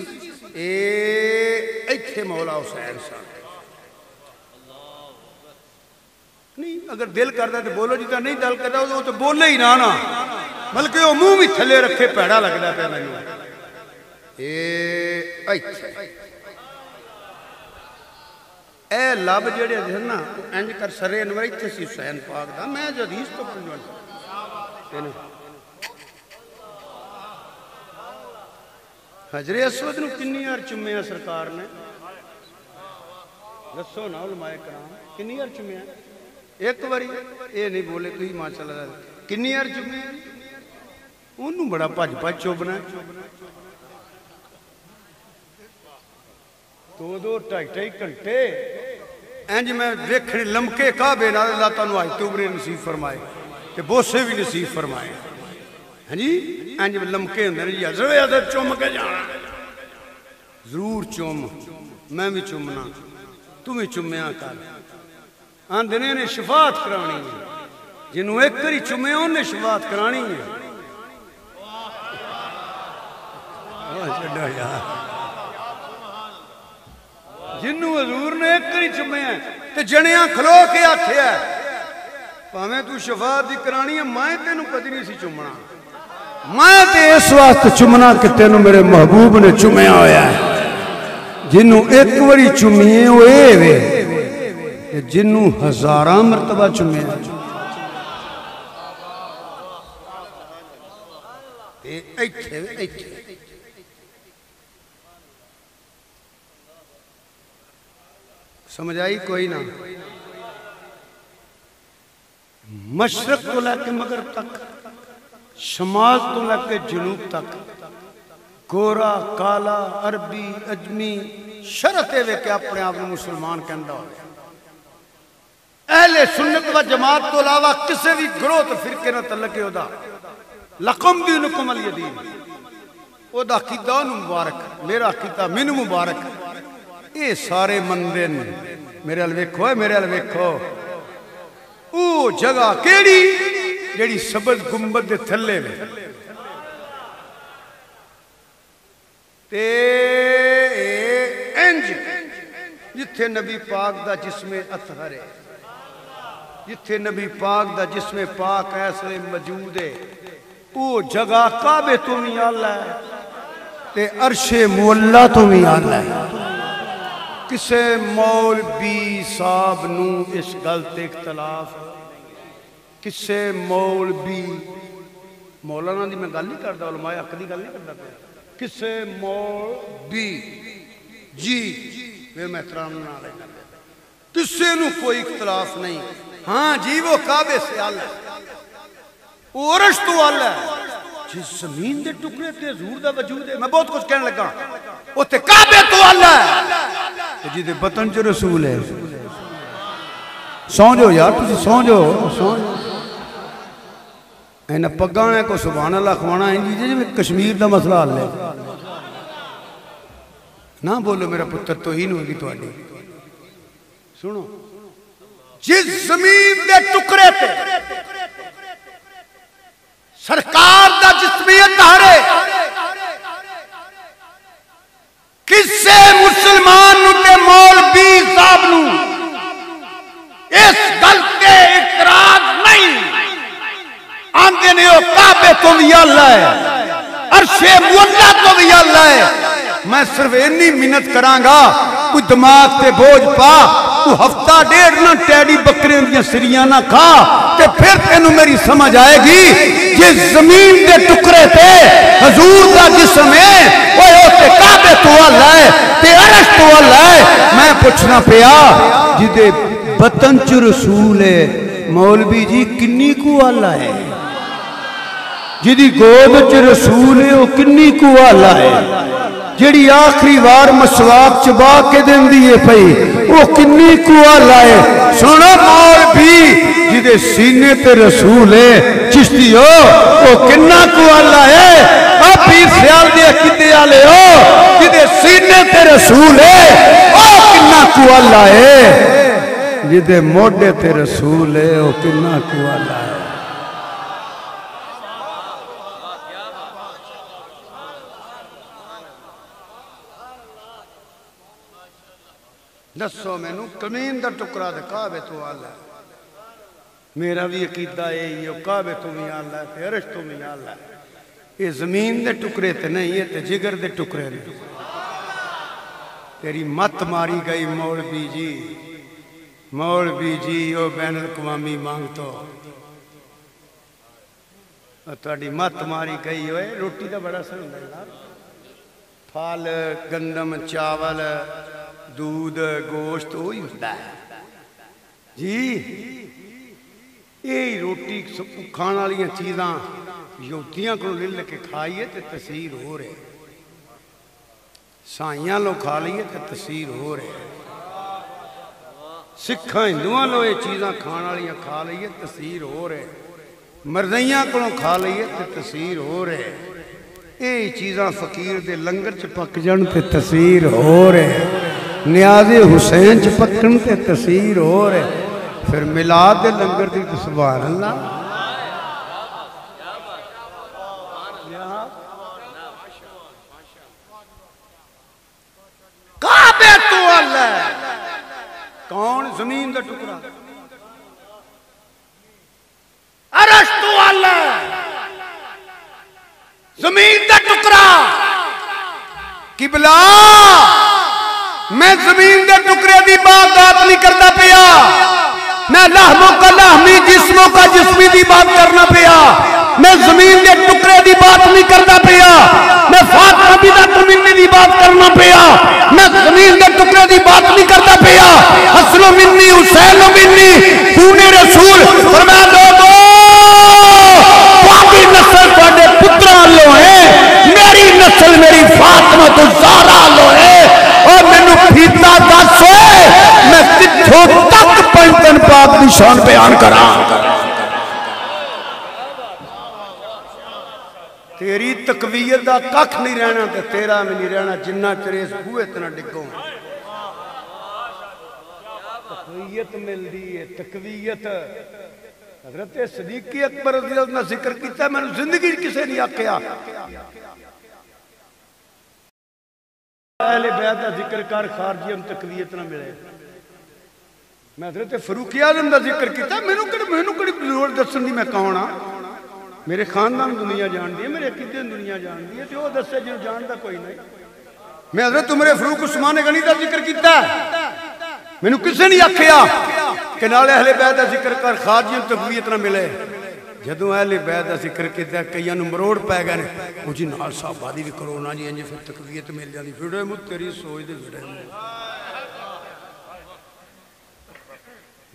ایتھے مولا حسین سن نہیں اگر دل کرتا ہے تو بولو جیتا نہیں دل کرتا وہ تو بولے ہی نہ بلکہ وہ منہ بھی تھلے رکھے پیڑا لگتا پہ میں اے لب جڑے نا انج کر سرے انور ایتھے سی حسین پاک دا میں جو حدیث تو پڑھوں حجر اسود نو کنی ہر چمیا سرکار نے دسو نا علماء کرام کنی ہر چمیا ایک باری اے نہیں بولے تو ہی ماشاءاللہ کنی ہر چمیا انہوں بڑا پاج پاج چوبنا دو ٹائی گھنٹے انج میں دیکھنے لمکے کعبے نال اللہ تعالیٰ آئی توبرے نصیب فرمائے کہ بوسے بھی نصیب فرمائے ہاں جی انج میں لمکے اندر جی حضرت حضرت چوم کے جانا ضرور چوم میں بھی چومنا تمہیں چومیا کر آندھنے نے شفاعت کرانی ہے جنہوں ایک کری چومیا انہیں شفاعت کرانی ہے جنہوں حضور نے ایک کری چومیا ہے تو جنیاں کھلو کے آتے ہیں پہمیں تو شفاعت دی کرانی ہے میں تینوں کدی نہیں سی چومنا میں تے اس واسطے چومنا کہ تینوں میرے محبوب نے چومیا ہویا ہے جنہوں ایک وری چومیے وہ اے وے جنہوں ہزاراں مرتبہ چومیا سمجھ آئی کوئی نہ مشرق تو لے کے مغرب تک شمال تو لے کے جنوب تک گورا کالا عربی اجمی شرطے وے کہ اپنے آپ مسلمان کہندہ ہو اہل سنت و جماعت تو علاوہ کسے بھی گروہ تو فرقے نہ تلقے ہو دا لقم دینکم علی دین او دا عقیدہ مبارک میرا عقیدہ من مبارک اے سارے مندن میرے الویکھو ہے میرے الویکھو او جگہ کیڑی جیڑی سبز گنبد دے تھلے میں تے انج جتھے نبی پاک دا جسم اطہر ہے جتھے نبی پاک دا جسم پاک ایسے موجود ہے او جگہ کعبے تو بھی اللہ ہے تے عرش مولا تو بھی اللہ ہے کسے مولوی صاحب نو اس غلط اختلاف کسے مولوی مولانا دی میں گل نہیں کرتا علماء حق دی گل نہیں کرتا پہ کسے مولوی جی میں احترام نہ لے کسے نو کوئی اختلاف نہیں ہاں جی وہ کعبے سے اللہ ہے وہ عرش تو اللہ ہے جس زمین دے ٹکڑے تے حضور دا وجود ہے میں بہت کچھ کہنے لگا وہ تے کعبے تو اللہ ہے جی دے بطن جو رسول ہے سو جو یار تسی سو جو اینا پگانے کو سبحان اللہ خوانا ہے جی میں کشمیر دا مسئلہ حل ہے نہ بولو میرا پتر توہین ہوگی تو آڈی سنو جس زمین دے ٹکرے تے سرکار دا جسمیت دھارے کسے مسلمان تے مولوی صاحب نو اس گل تے اعتراض نہیں آندے نے او کعبے تو بھی اللہ ہے عرش مولا تو بھی اللہ ہے میں صرف اتنی محنت کرانگا کوئی دماغ تے بوجھ پا تو ہفتہ ڈیڑھ نہ ٹیڈی بکرے دیا سریاں نہ کھا تے پھر تینوں میری سمجھ آئے گی جس زمین دے ٹکرے تے حضور دا جسم ہے وہ تے کعبے تو اللہ ہے تے عرش تو اللہ ہے میں پوچھنا پیا جدے بطن چ رسول ہے مولوی جی کنی کو اللہ ہے جدی گود چ رسول ہے وہ کنی کو اللہ ہے جڑی آخری وار مسواک چبا کے دن دیئے پئی وہ کنی کو اللہ ہے سنو مولوی جدے سینے تے رسول ہے چشتی ہو وہ کنہ کو اللہ ہے اب بھی خیال دے کتے آلے ہو جدے سینے تے رسول ہے وہ کنہ کو اللہ ہے جدے موڑے تے رسول ہے وہ کنہ کو اللہ ہے دسو میں نو کمین دا ٹکرا دے کعبے تو اللہ ہے میرا بھی عقیدہ ہے یہ کعبے تو بھی اللہ ہے تے عرش تو بھی اللہ ہے یہ زمین دے ٹکرے تے نہیں ہے تے جگر دے ٹکرے نہیں تیری مت ماری گئی مولوی جی او بین الاقوامی مانگ تو تاری مت ماری گئی ہوئے روٹی دا بڑا سر ہوندہ ہے پھال گندم چاول دودھ گوشت وہی ہوتا ہے جی یہ روٹی کھانا والی چیزاں یہودیاں کو لے کے کھائیے تے تسیر ہو رہے سائیاں لو کھا لیے تے تسیر ہو رہے سکھاں ہندوان لو یہ چیزاں کھانا والی کھا لیے تسیر ہو رہے مردیاں کو کھا لیے تے تسیر ہو رہے یہ چیزاں فقیر دے لنگر چپک جن تے تسیر ہو رہے نیاز حسین چپکن تے تسیر ہو رہے پھر ملاد دے لنگر دی سبحان اللہ کعبے تو اللہ ہے کون زمین دا ٹکرا عرش تو اللہ ہے زمین دا ٹکرا قبلہ میں زمین دے ٹکرے دی بات نہیں کرتا پیا میں لحموں کا لحمی جسموں کا جسمی دی بات کرنا پیا میں زمین دے ٹکرے دی بات نہیں کرتا پیا میں فاطمہ بیدت منی دی بات کرنا پیا میں زمین دے ٹکرے دی بات نہیں کرتا پیا حسن منی حسین منی خون رسول فرمایا لوگو پاکی نسل پڑے پتران لو ہیں میری نسل میری فاطمہ تو زارہ لو ہے اور میں نو پھیتا دس ہوئے میں کتھو تک پنجتن پاک نشان بیان کرا تیری تقویت دا ککھ نہیں رہنا تے تیرا میں نہیں رہنا جنہ تیرے اس بوئے اتنا ڈگوں تقویت مل دی ہے تقویت حضرت صدیقی اکبر رضی اللہ عنہ ذکر کیتا ہے میں نے زندگی کسے نہیں آکیا اہل بیعت دا ذکر کار خارجی ہم تقویت نہ ملے میں حضرت فروقی اعظم دا ذکر کیتا ہے میں نے کڑی ضرور دسن دی میں کہوں نا میرے خاندان دنیا جان دی ہے میرے عقیدے دنیا جان دی ہے تو وہ دسے جو جان دا کوئی نہیں میں حضرت عمر فاروق عثمان غنی دا ذکر کیتا ہے میں نے کسے نہیں آکھیا کہ نالے اہل بیعت دا ذکر کر خارجی ہم تقویت نہ ملے جدوں اہل بیعت دا ذکر کیتا ہے کئیاں نوں مروڑ پے گئے وہ جی نال صحابہ بھی کرو نا جی انج پھر تقویت مل جاندی پھر مت تیری سوچ دے وڑے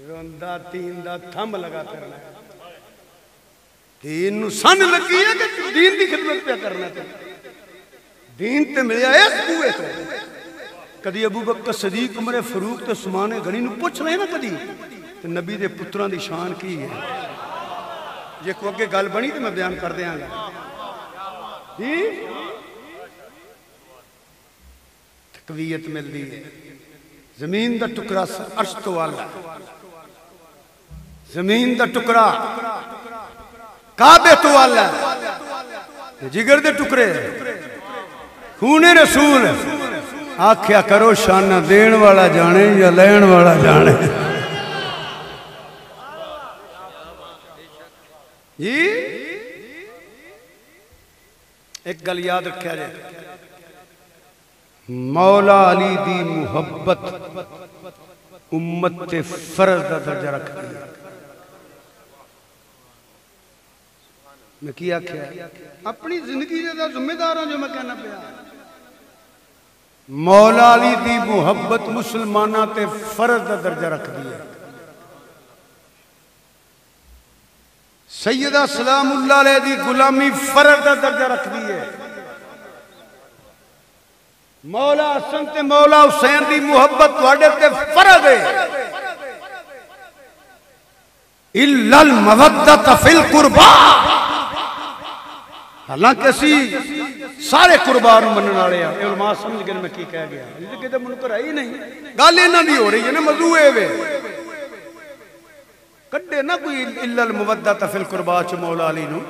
روندا تین دا تھم لگا کرنا دین نو سن لگی ہے کہ دین دی خدمت پہ کرنا تے دین تے ملیا اس بوئے تو کدی ابو بکر صدیق عمر فاروق تے عثمان غنی نو پوچھ لے نا کدی تو نبی دے پتران دی شان کی ہے جے کو اگے گل بنی تو میں بیان کر دیاں گا تقویت مل دی ہے زمین دا ٹکرا عرش تو والا زمین دا ٹکرا کعبے تو والا جگر دے ٹکرے خون رسول آکھیا کرو شانہ دین والا جانے یا لین والا جانے جی ایک گل یاد رکھیا جائے مولا علی دی محبت امت فرض دا درجہ رکھ دیا میں کیا اپنی زندگی دا ذمہ دار ہوں جو میں کہنا پیا مولا علی دی محبت مسلمانہ تے فرض دا درجہ رکھ دیا سیدہ سلام اللہ علیہ دی غلامی فرض دا درجہ رکھ دیئے مولا حسن تے مولا حسین دی محبت وڈے تے فرض ہے اِلَّا الْمَوَدَّةَ فِي الْقُرْبَى حالانکہ اسی سارے قربانوں منن والے ہیں علماء سمجھ گئے میں کی کہہ گیا یہ کہتے منکر ہے ہی نہیں گل انہاں دی ہو رہی ہے نا موضوع ہے وے کڈے نہ کوئی الا المودۃ فی القربا چ مولا علی نو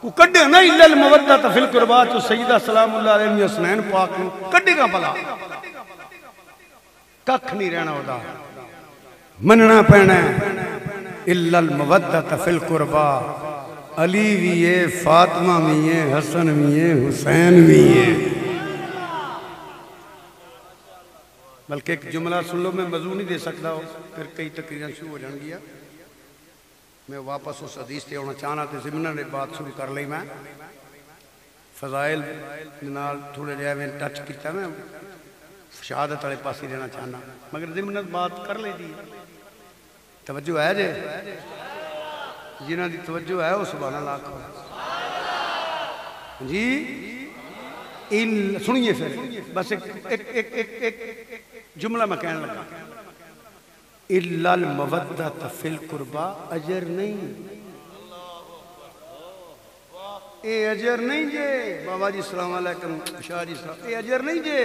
کو کڈے نہ الا المودۃ فی القربا چ سیدہ سلام اللہ علیہ حسنین پاک نو کڈے گا بلا ککھ نہیں رہنا ہودا مننا پینا الا المودۃ فی القربا علی بھی ہے فاطمہ بھی ہے حسن بھی ہے حسین بھی ہے بلکہ ایک جملہ سن لو میں موضوع نہیں دے سکتا ہوں پھر کئی تقریریں شروع ہو جان گیا میں واپس اس حدیث تے ہونا چاہنا تے ضمن نے بات شروع کر لئی میں فضائل نال تھوڑے جہے میں ٹچ کیتا میں شہادت والے پاس ہی دینا چاہنا مگر ضمن بات کر لئی دی توجہ ہے جے جنہاں دی توجہ ہے وہ سبحان اللہ کو جی سنیے پھر بس ایک جملہ میں کہنے لگا اِلَّا الْمَوَدَّةَ فِي الْقُرْبَى اجر نہیں اے اجر نہیں جے بابا جی السلام علیکم شاہ جی السلام اے اجر نہیں جے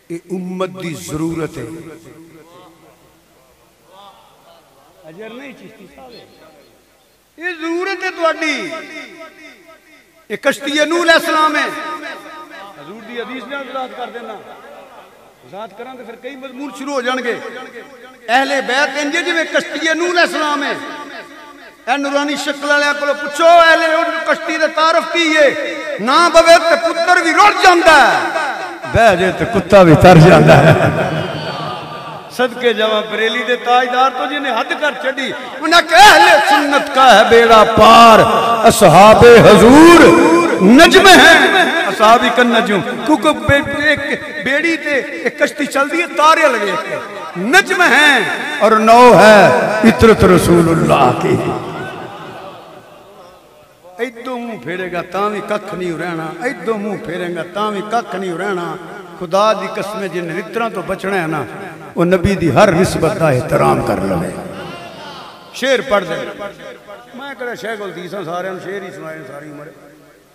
اے امت دی ضرورت ہے اجر نہیں چیزی صاحب یہ ضرورت ہے توڑی یہ کشتی نوح علیہ السلام ہے حضور دی حدیث نے وضاحت کر دینا وضاحت کرنا تو پھر کئی مضمون شروع ہو جان گے اہل بیت انجے جو کشتی نوح علیہ السلام ہے اے نورانی شکل علیہ کو پوچھو اہل کشتی دے تعارف کی ہے نا بوے تے پتر بھی روڑ جاندہ ہے بہ جے تے کتا بھی تر جاندہ ہے صدقے جوان بریلی دے تاجدار تو جنہیں حد کر چڑی انہاں کہ اہل سنت کا ہے بیڑا پار اصحاب حضور نجم ہیں اصحابی کا نجم کیونکہ بیڑی تے ایک کشتی چل دی ہے تارے لگے نجم ہیں اور نو ہے اطرت رسول اللہ کی ایدو منہ پھیرے گا تاوی ککھ نہیں رہنا ایدو منہ پھیرے گا تاوی ککھ نہیں رہنا خدا دی قسمیں جن رتران تو بچنے ہیں نا وہ نبی دی ہر نسبت دا احترام کر لے شیر پڑھ دے میں کہا شیخ الدیساں سارے ہم شیر ہی سنائے ساری عمر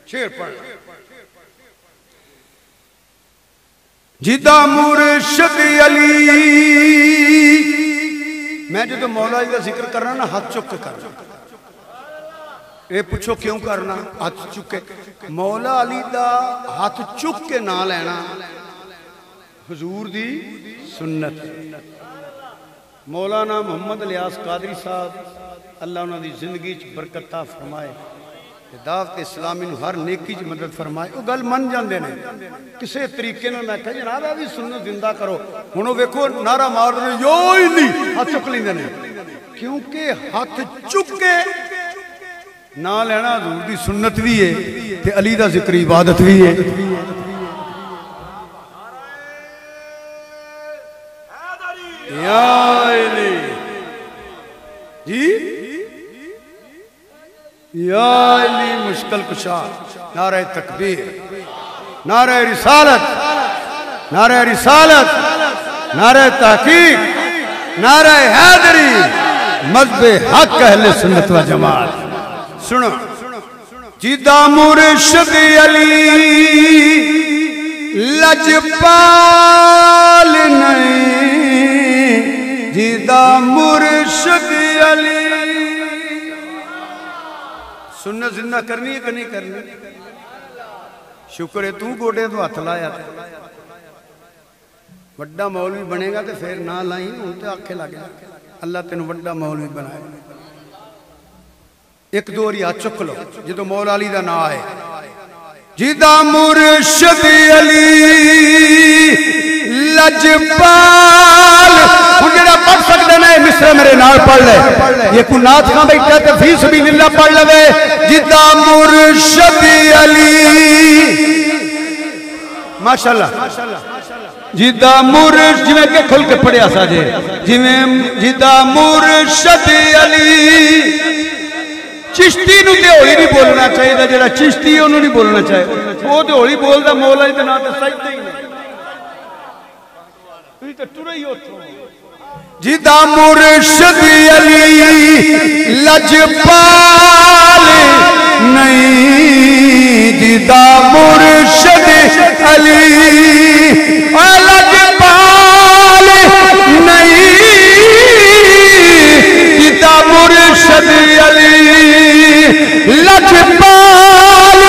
شیر پڑھ جدا مرشد علی میں جو تو مولا جی کا ذکر کرنا نا ہاتھ چک کے کرنا اے پوچھو کیوں کرنا ہاتھ چکے مولا علی دا ہاتھ چک کے نہ لینا حضور دی سنت مولانا محمد الیاس قادری صاحب اللہ انہوں دی زندگی چ برکتہ فرمائے دعوت اسلامی نو ہر نیکی چ مدد فرمائے وہ گل من جاندے نے کسے طریقے نہ میں کہا جناب ہے بھی سنت زندہ کرو ہنو ویکھو نعرہ مار رہے یو ہی نہیں ہاتھ چک لیندے نے کیونکہ ہاتھ چک کے نہ لینا حضور دی سنت بھی ہے تے علی دا ذکر عبادت بھی ہے یا علی جی یا علی مشکل کشا نعرہ تکبیر نعرہ رسالت نعرہ رسالت نعرہ تحقیق نعرہ حیدری مذہب حق اہل سنت و جماعت سنو جیدہ مرشد علی لجپال نہیں جیدہ مرشد علی سننا زندہ کرنی ہے کہ نہیں کرنی شکر ہے تو گوڑے تو ہاتھ لایا تھا وڈا مولوی بنے گا تو پھر نہ لائیں ان تے آنکھیں لگے اللہ تینوں وڈا مولوی بنائے ایک دو ہاتھ چک لو جدو مولا علی دا نا آئے جیدہ مرشد علی لجپال جڑا پڑھ سکتے ہیں مصر میرے نال پڑھ لے یہ کو نات کھاں بیٹھا ہے فی سبیل اللہ پڑھ لے جیدہ مرشد علی ماشاءاللہ جیدہ مرشد جویں کہ کھل کے پڑھیا ساجے جیدہ مرشد علی چشتی نو تے ہولی نہیں بولنا چاہیے دا جڑا چشتی انہوں نہیں بولنا چاہیے وہ تے ہولی بول دا مولا ہی تے نہ تے سجدہ ہی نہیں تو تے ٹرے ہی ہوتھو جیدہ مرشد علی لجپال نہیں جیدہ مرشد علی لجپال نہیں جیدہ مرشد علی لجپال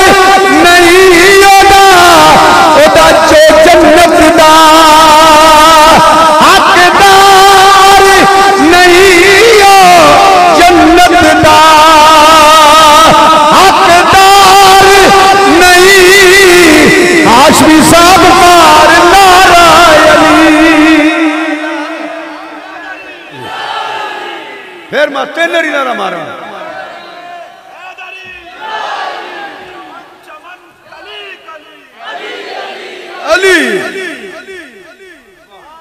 نہیں اودا چو جنت دا حقدار نہیں جنت دا حقدار نہیں ہاشمی صاحب مار نعرہ علی پھر میں تینری نعرہ مارا علی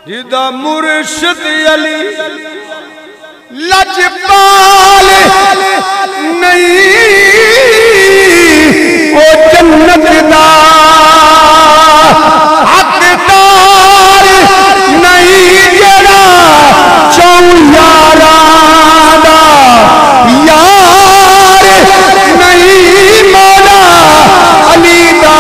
جیدہ مرشد علی لجپال نہیں او جنت دا حقدار نہیں جڑا چون یاراں دا یار نہیں مولا علی دا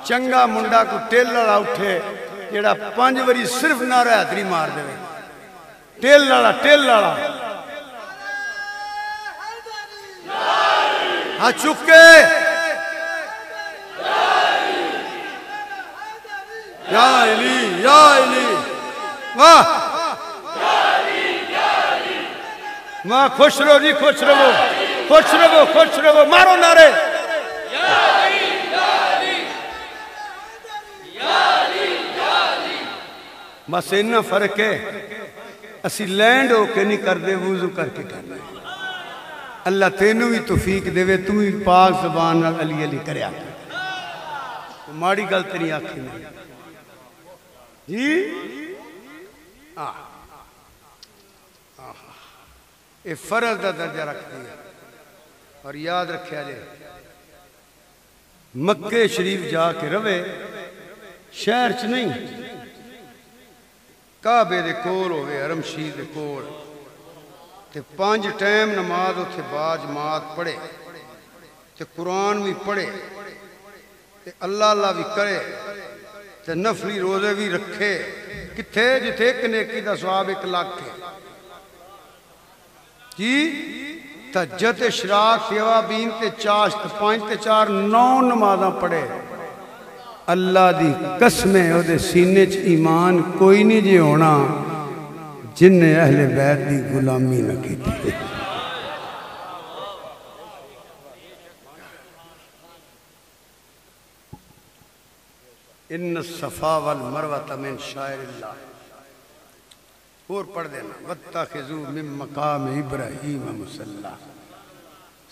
چنگا منڈا کو ٹیل لڑا اٹھے جیڑا 5 وری صرف نعرہ حیدری مار دے ٹیل لڑا ہاں چکے یا علی واہ واہ خوش رہو جی خوش رہو مارو نعرے بس اتنا فرق ہے اسی لینڈ ہو کے نہیں کر دے وضو کر کے کرنا اللہ تینوں بھی توفیق دے تو ہی پاک زبان علی علی کریا ماڑی گل تیری آنکھی نہیں جی یہ فرض دا درجہ رکھ دیا اور یاد رکھیا جائے مکہ شریف جا کے روے شہر چ نہیں کعبے دے کول ہوئے حرم شریف دے کول تے 5 ٹائم نماز اتھے با جماعت پڑھے تے قرآن بھی پڑھے تے اللہ بھی کرے تے نفلی روزے بھی رکھے کتھے جتھے ایک نیکی دا ثواب 1 لاکھ ہے جی تہجد اشراق سیوا بین تے چاشت 5 تے 4 9 نمازاں پڑھے اللہ دی قسمیں او دے سینے چ ایمان کوئی نہیں جے ہونا جن نے اہل بیت دی غلامی نہ کی تھی ان الصفا والمروہ من شعائر اللہ اور پڑھ دینا وَاتَّخِذُوا مِن مَقَامِ إِبْرَاهِيمَ مُصَلًّى.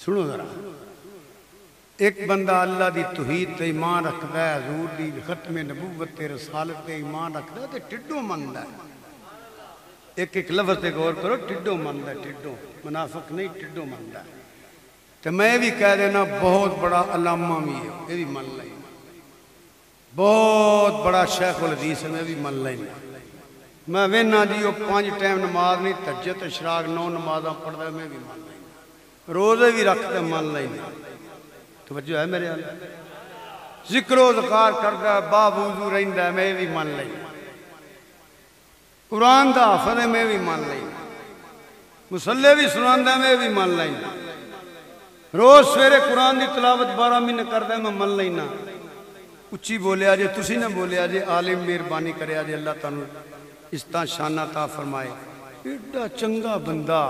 سنو ذرا، ایک بندہ اللہ دی توحید تے ایمان رکھدا ہے، حضور دی ختم نبوت تے رسالت تے ایمان رکھدا ہے تے ٹڈو مندا ہے. ایک ایک لفظ تے غور کرو، ٹڈو مندا ہے، ٹڈو منافق نہیں، ٹڈو مندا ہے. تے میں بھی کہہ دینا بہت بڑا علامہ بھی ہے، یہ بھی من لینا. بہت بڑا شیخ الحدیث ہے، میں بھی من لینا. میں وینا جی وہ 5 ٹائم نماز نہیں، تہجد اشراق 9 نمازاں پڑھدا ہے، میں بھی من لینا. روزے بھی رکھتے من لینا. توجہ ہے میرے آنے، ذکر و ذکار کردا ہے، باب وضو رہندا ہے، میں بھی من لینا. قرآن دا حافظ ہے، میں بھی من لینا. مصلی بھی سناندا ہے، میں بھی من لینا. روز سویرے قرآن دی تلاوت 12 مہینے کردا ہے، میں من لینا. اچھی بولیا جے، تسی نہ بولیا جے، عالم مہربانی کریا جے، اللہ تعالیٰ اس طرح شان عطا فرمائے. ایڈا چنگا بندہ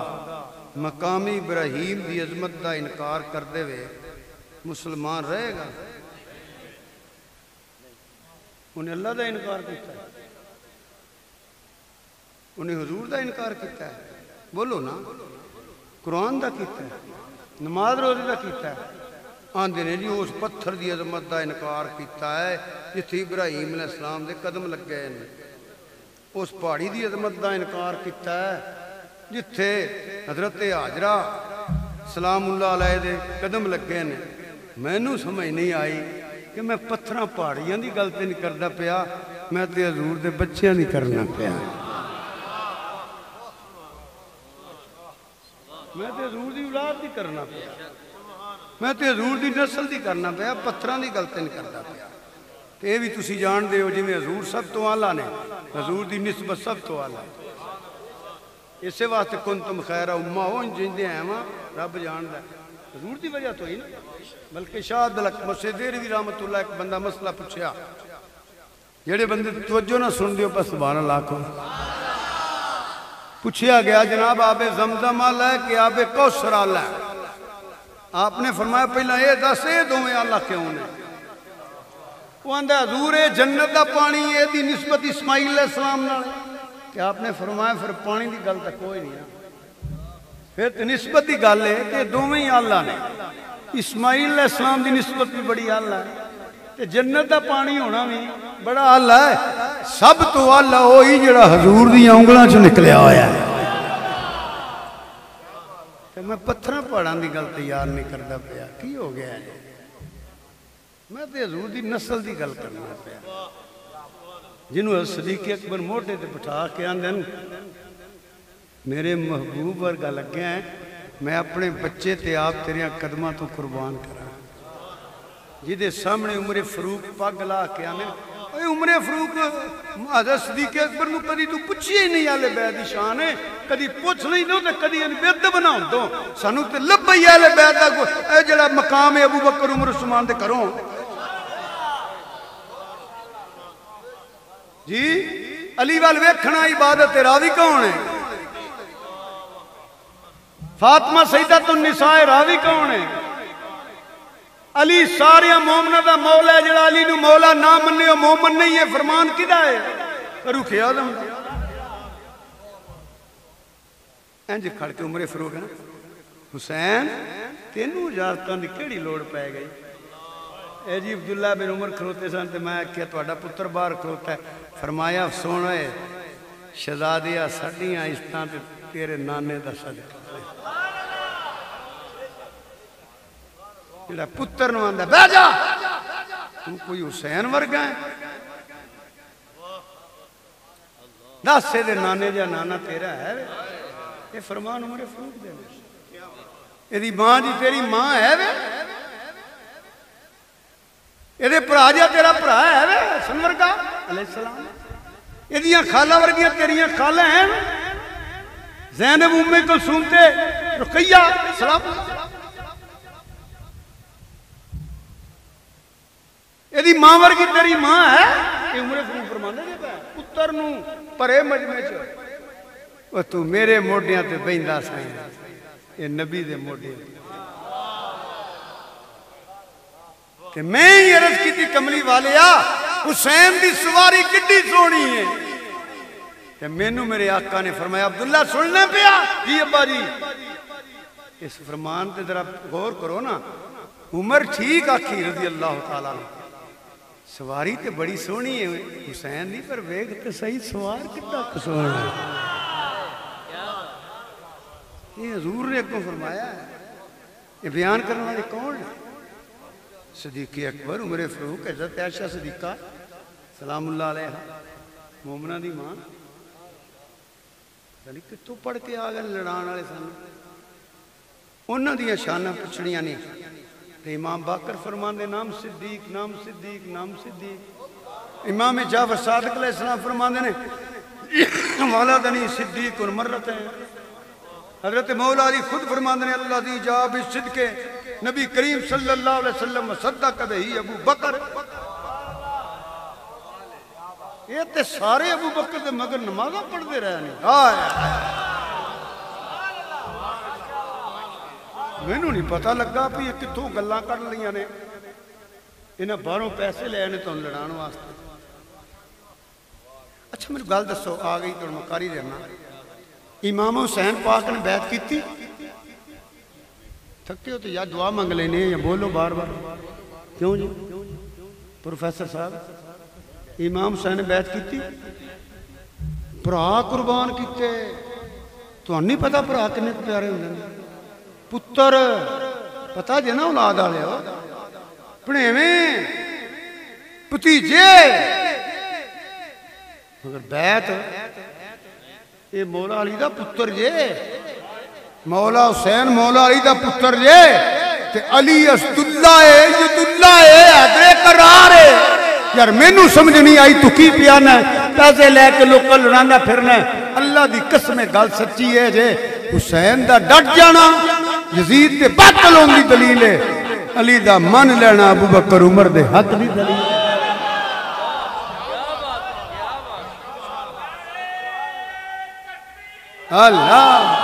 مقام ابراہیم دی عظمت دا انکار کر دے وے مسلمان رہے گا؟ انہیں اللہ دا انکار کیتا ہے، انہیں حضور دا انکار کیتا ہے. بولو نا، قرآن دا کیتا ہے، نماز روزے دا کیتا ہے. آندے نے جی اس پتھر دی عظمت دا انکار کیتا ہے جتھے ابراہیم علیہ السلام دے قدم لگ گئے ہیں. اس پہاڑی دی عظمت دا انکار کیتا ہے جتھے حضرت حاجرہ سلام اللہ علیہ دے قدم لگ گئے ہیں. مینوں سمجھ نہیں آئی کہ میں پتھراں پہاڑیاں دی گل تے نہیں کردا پیا، میں تے حضور دے بچیاں نہیں کرنا پیا. میں تے حضور دی اولاد دی کرنا پیا، میں تے حضور دی نسل دی کرنا پیا، پتھراں دی گل تے نہیں کردا پیا. تے یہ بھی تسی جان دے ہو جی میں حضور سب تو اعلیٰ نے، حضور دی نسبت سب تو اعلیٰ. اسے واسطے کنتم خیر امہ ہو جندے ہیں وہاں رب جان دے حضور دی وجہ تو ہی نا. بلکہ شاہ عبدالحق دہلوی رحمت اللہ ایک بندہ مسئلہ پوچھیا، جڑے بندے توجہ نہ سن دیو بس سبحان اللہ کو. پوچھیا گیا جناب آب زمزم آلہ ہے کہ آب کوثر آلہ ہے؟ آپ نے فرمایا پہلا یہ دس یہ دوویں اللہ کیوں نے؟ وہ اندھا حضور جنت دا پانی یہ دی نسبت اسماعیل علیہ السلام نہ کہ آپ نے فرمایا پھر پانی دی گل تک کوئی نہیں ہے. پھر نسبت دی گل ہے کہ دوویں اللہ نے، اسماعیل علیہ السلام دی نسبت بھی بڑی اللہ ہے تے جنت دا پانی ہونا بھی بڑا اللہ ہے. سب تو اللہ ہوئی جڑا حضور دی انگلاں چ نکلیا ہویا ہے. تے میں پتھراں پہاڑاں دی گل تیار نہیں کردا پیا، کی ہو گیا ہے؟ میں تے حضور دی نسل دی گل کرنا پیا، جنہوں صدیق اکبر موٹے تے بٹھا کے آندن میرے محبوب ورگا لگے ہیں، میں اپنے بچے تے آپ تیریاں قدمہ تو قربان کرا. جدے سامنے عمر فاروق پاگ لا کے آنے، اے عمر فاروق حضرت صدیق اکبر نو کدی تو پوچھی ہی نہیں آلے بیعت دی شان ہے، کدی پوچھ نہیں دو تے کدی ان بیعت بنا ہوں دو. سانو تے لبئی آلے بیعت دا اے جڑا مقام ابو بکر عمر عثمان دے کروں. جی علی وال ویکھنا عبادت راوی کون ہے؟ فاطمہ سیدۃ النساء راوی کون ہے؟ علی ساریاں مومنہ دا مولا ہے، جڑا علی نو مولا نہ مننے ہو مومن نہیں ہے. فرمان کدھا ہے؟ فاروق اعظم. انج کھڑ کے عمر فاروق ہے نا، حسین تینوں اجازتاں دی کیڑی لوڑ پے گئی؟ اے جی عبداللہ بن عمر کھلوتے سن تے میں کیا تہاڈا پتر باہر کھلوتا ہے. فرمایا سن اے شہزادیاں ساڈیاں عزتاں تے تیرے نانے دا صدقہ. جڑا پتر نو آندا بیٹھ جا، تو کوئی حسین ورگا ہے؟ دس سے دے نانے جا نانا تیرا ہے وے؟ یہ فرمان عمر فاروق دے یہ دی ماں جی تیری ماں ہے وے؟ یہ دے پرا جا تیرا پرا ہے وے حسن ورگا علیہ السلام؟ یہ دیاں خالہ ورگیاں تیریاں خالہ ہیں وے؟ زینب ام کلثوم تے رقیہ سلام. یہ دی ماں ورگی تیری ماں ہے؟ یہ عمر فاروق فرماندے دے پے پتر نو پرے مجمع چ تو میرے موڈیاں تے بہندا سائیں، یہ نبی دے موڈیاں تے میں ہی عرض کی تھی کملی والیا حسین دی سواری کڈی سونی ہے کہ مینوں میرے آقا نے فرمایا عبداللہ سننا پیا جی ابا جی اس فرمان تے ذرا غور کرو نا عمر ٹھیک آکھی رضی اللہ تعالیٰ عنہ سواری تے بڑی سونی ہے حسین نہیں پر ویگ تے صحیح سوار کتنا سونا ہے یہ حضور نے اکوں فرمایا ہے یہ بیان کرنے والے کون ہے صدیق اکبر عمر فاروق حضرت عائشہ صدیقہ سلام اللہ علیہ مومنہ دی ماں یعنی کتوں پڑھ کے آگئے لڑان والے سن انہاں دیاں شانہ پچھڑیاں نہیں امام باقر فرمان دے نام صدیق نام صدیق نام صدیق امام جعفر صادق علیہ السلام فرمان دے نے والدنی صدیق مرت ہیں حضرت مولا علی خود فرمان دے نے اللہ دی جاب صدق نبی کریم صلی اللہ علیہ وسلم صدق بہی ابو بکر یہ تے سارے ابو بکر دے مگر نمازہ پڑھ دے رہے ہیں میں نو نہیں پتا لگا بھی یہ کتوں گلاں کر لیاں نے انہیں باہروں پیسے لے آنے تو لڑان واسطے اچھا میرے گل دسو آ گئی تو مکاری دینا امام حسین پاک نے بیعت کی تھی تھکے ہو تو یا دعا منگ لینے یا بولو بار بار کیوں جی پروفیسر صاحب امام حسین نے بیعت کی تھی برا قربان کیتے تو نہیں پتا برا کنے پیارے ہوندے پتر پتا جے نا اولاد والے ہو پڑھیویں بھتیجے مگر بیعت یہ مولا علی دا پتر جے مولا حسین مولا علی دا پتر جے تے علی اسد اللہ ہے جد اللہ ہے حیدر قرار ہے یار میں نو سمجھ نہیں آئی تو کی پیانا ہے پیسے لے کے لوکل لڑانا پھرنا ہے اللہ دی قسم گل سچی ہے جے حسین دا ڈٹ جانا یزید دے باطل ہون دی دلیل ہے علی دا من لینا ابو بکر عمر دے حق دی دلیل ہے اللہ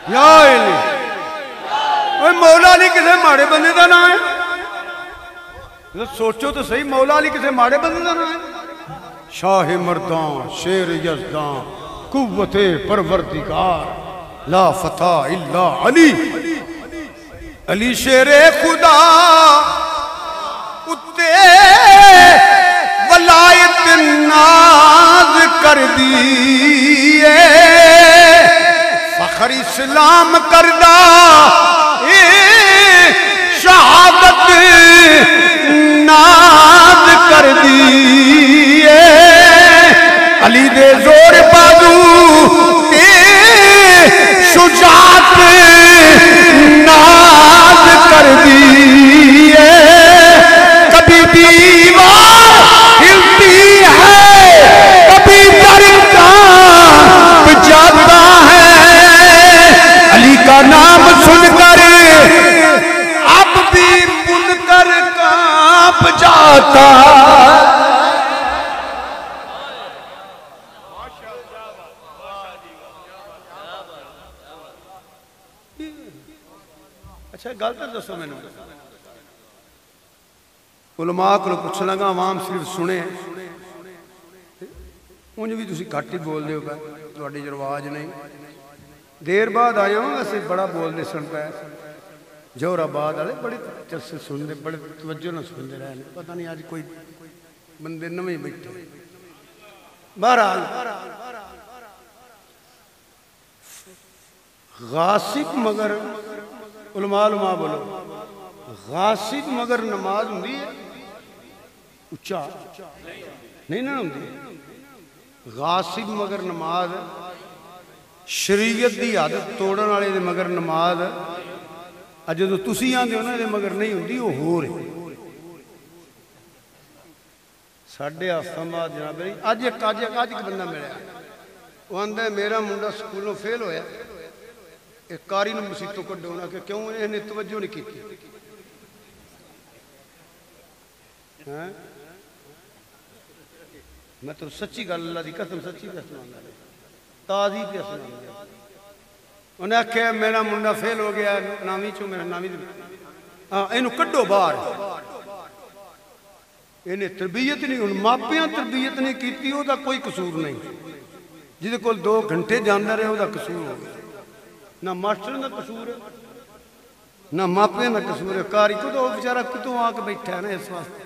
یا علی مولا علی کسے ماڑے بندے دا نام ہے سوچو تو صحیح مولا علی کسے ماڑے بندے دا نام ہے شاہ مردان شیر یزدان قوت پروردگار لا فتح الا علی علی شیر خدا اتے ولایت ناز کر دیئے فخر اسلام کردہ شہادت ناز کر دیئے علی دے زور بازو شجاعت ناز کر دیئے کبھی دیوار ہلتی ہے کبھی درکان جاتا ہے علی کا نام سن کر اب بھی منکر کانپ جاتا اچھا گل تو دسو میں نے علماء کو پوچھ لگا عوام صرف سنے انج بھی تسی گھٹ ہی بول دے ہو پہ تہاڈی جو رواج نہیں دیر بعد آیا ہوں ایسے بڑا بول دے سن پہ جوہر آباد والے بڑے چرسے سن دے بڑے توجہ نہ سن دے رہے پتہ نہیں آج کوئی بندے نویں بیٹھے بہرحال غاصب مگر علماء بولو غاصب مگر نماز ہوں دی اچھا نہیں نہ ہوں دی غاصب مگر نماز شریعت دی عادت توڑن والے دے مگر نماز اج جو تسی آندے ہو نا دے مگر نہیں ہوندی وہ ہو رہے ساڑھے آسامات جناب نہیں آج ایک بندہ ملیا وہ آندہ ہے میرا منڈا سکولوں فیل ہویا ایک کاری نے مسیطوں کو ڈونا کہ کیوں انہیں توجہ نہیں کی تھی میں تو سچی گل اللہ دی قسم سچی پہ اسلام دے تازی پہ اسلام دے انہیں آکھیا میرا منڈا فیل ہو گیا نامی چو میرا نامی اینو کڈو باہر انہیں تربیت نہیں ان ماپیاں تربیت نہیں کیتی ہو دا کوئی قصور نہیں جدے کول 2 گھنٹے جاندہ رہے ہو دا قصور ہو گیا نہ ماسٹر دا قصور ہے نہ ماپیاں دا قصور ہے کاری کو تو بیچارہ کتوں آ کے بیٹھا ہے نا اس واسطے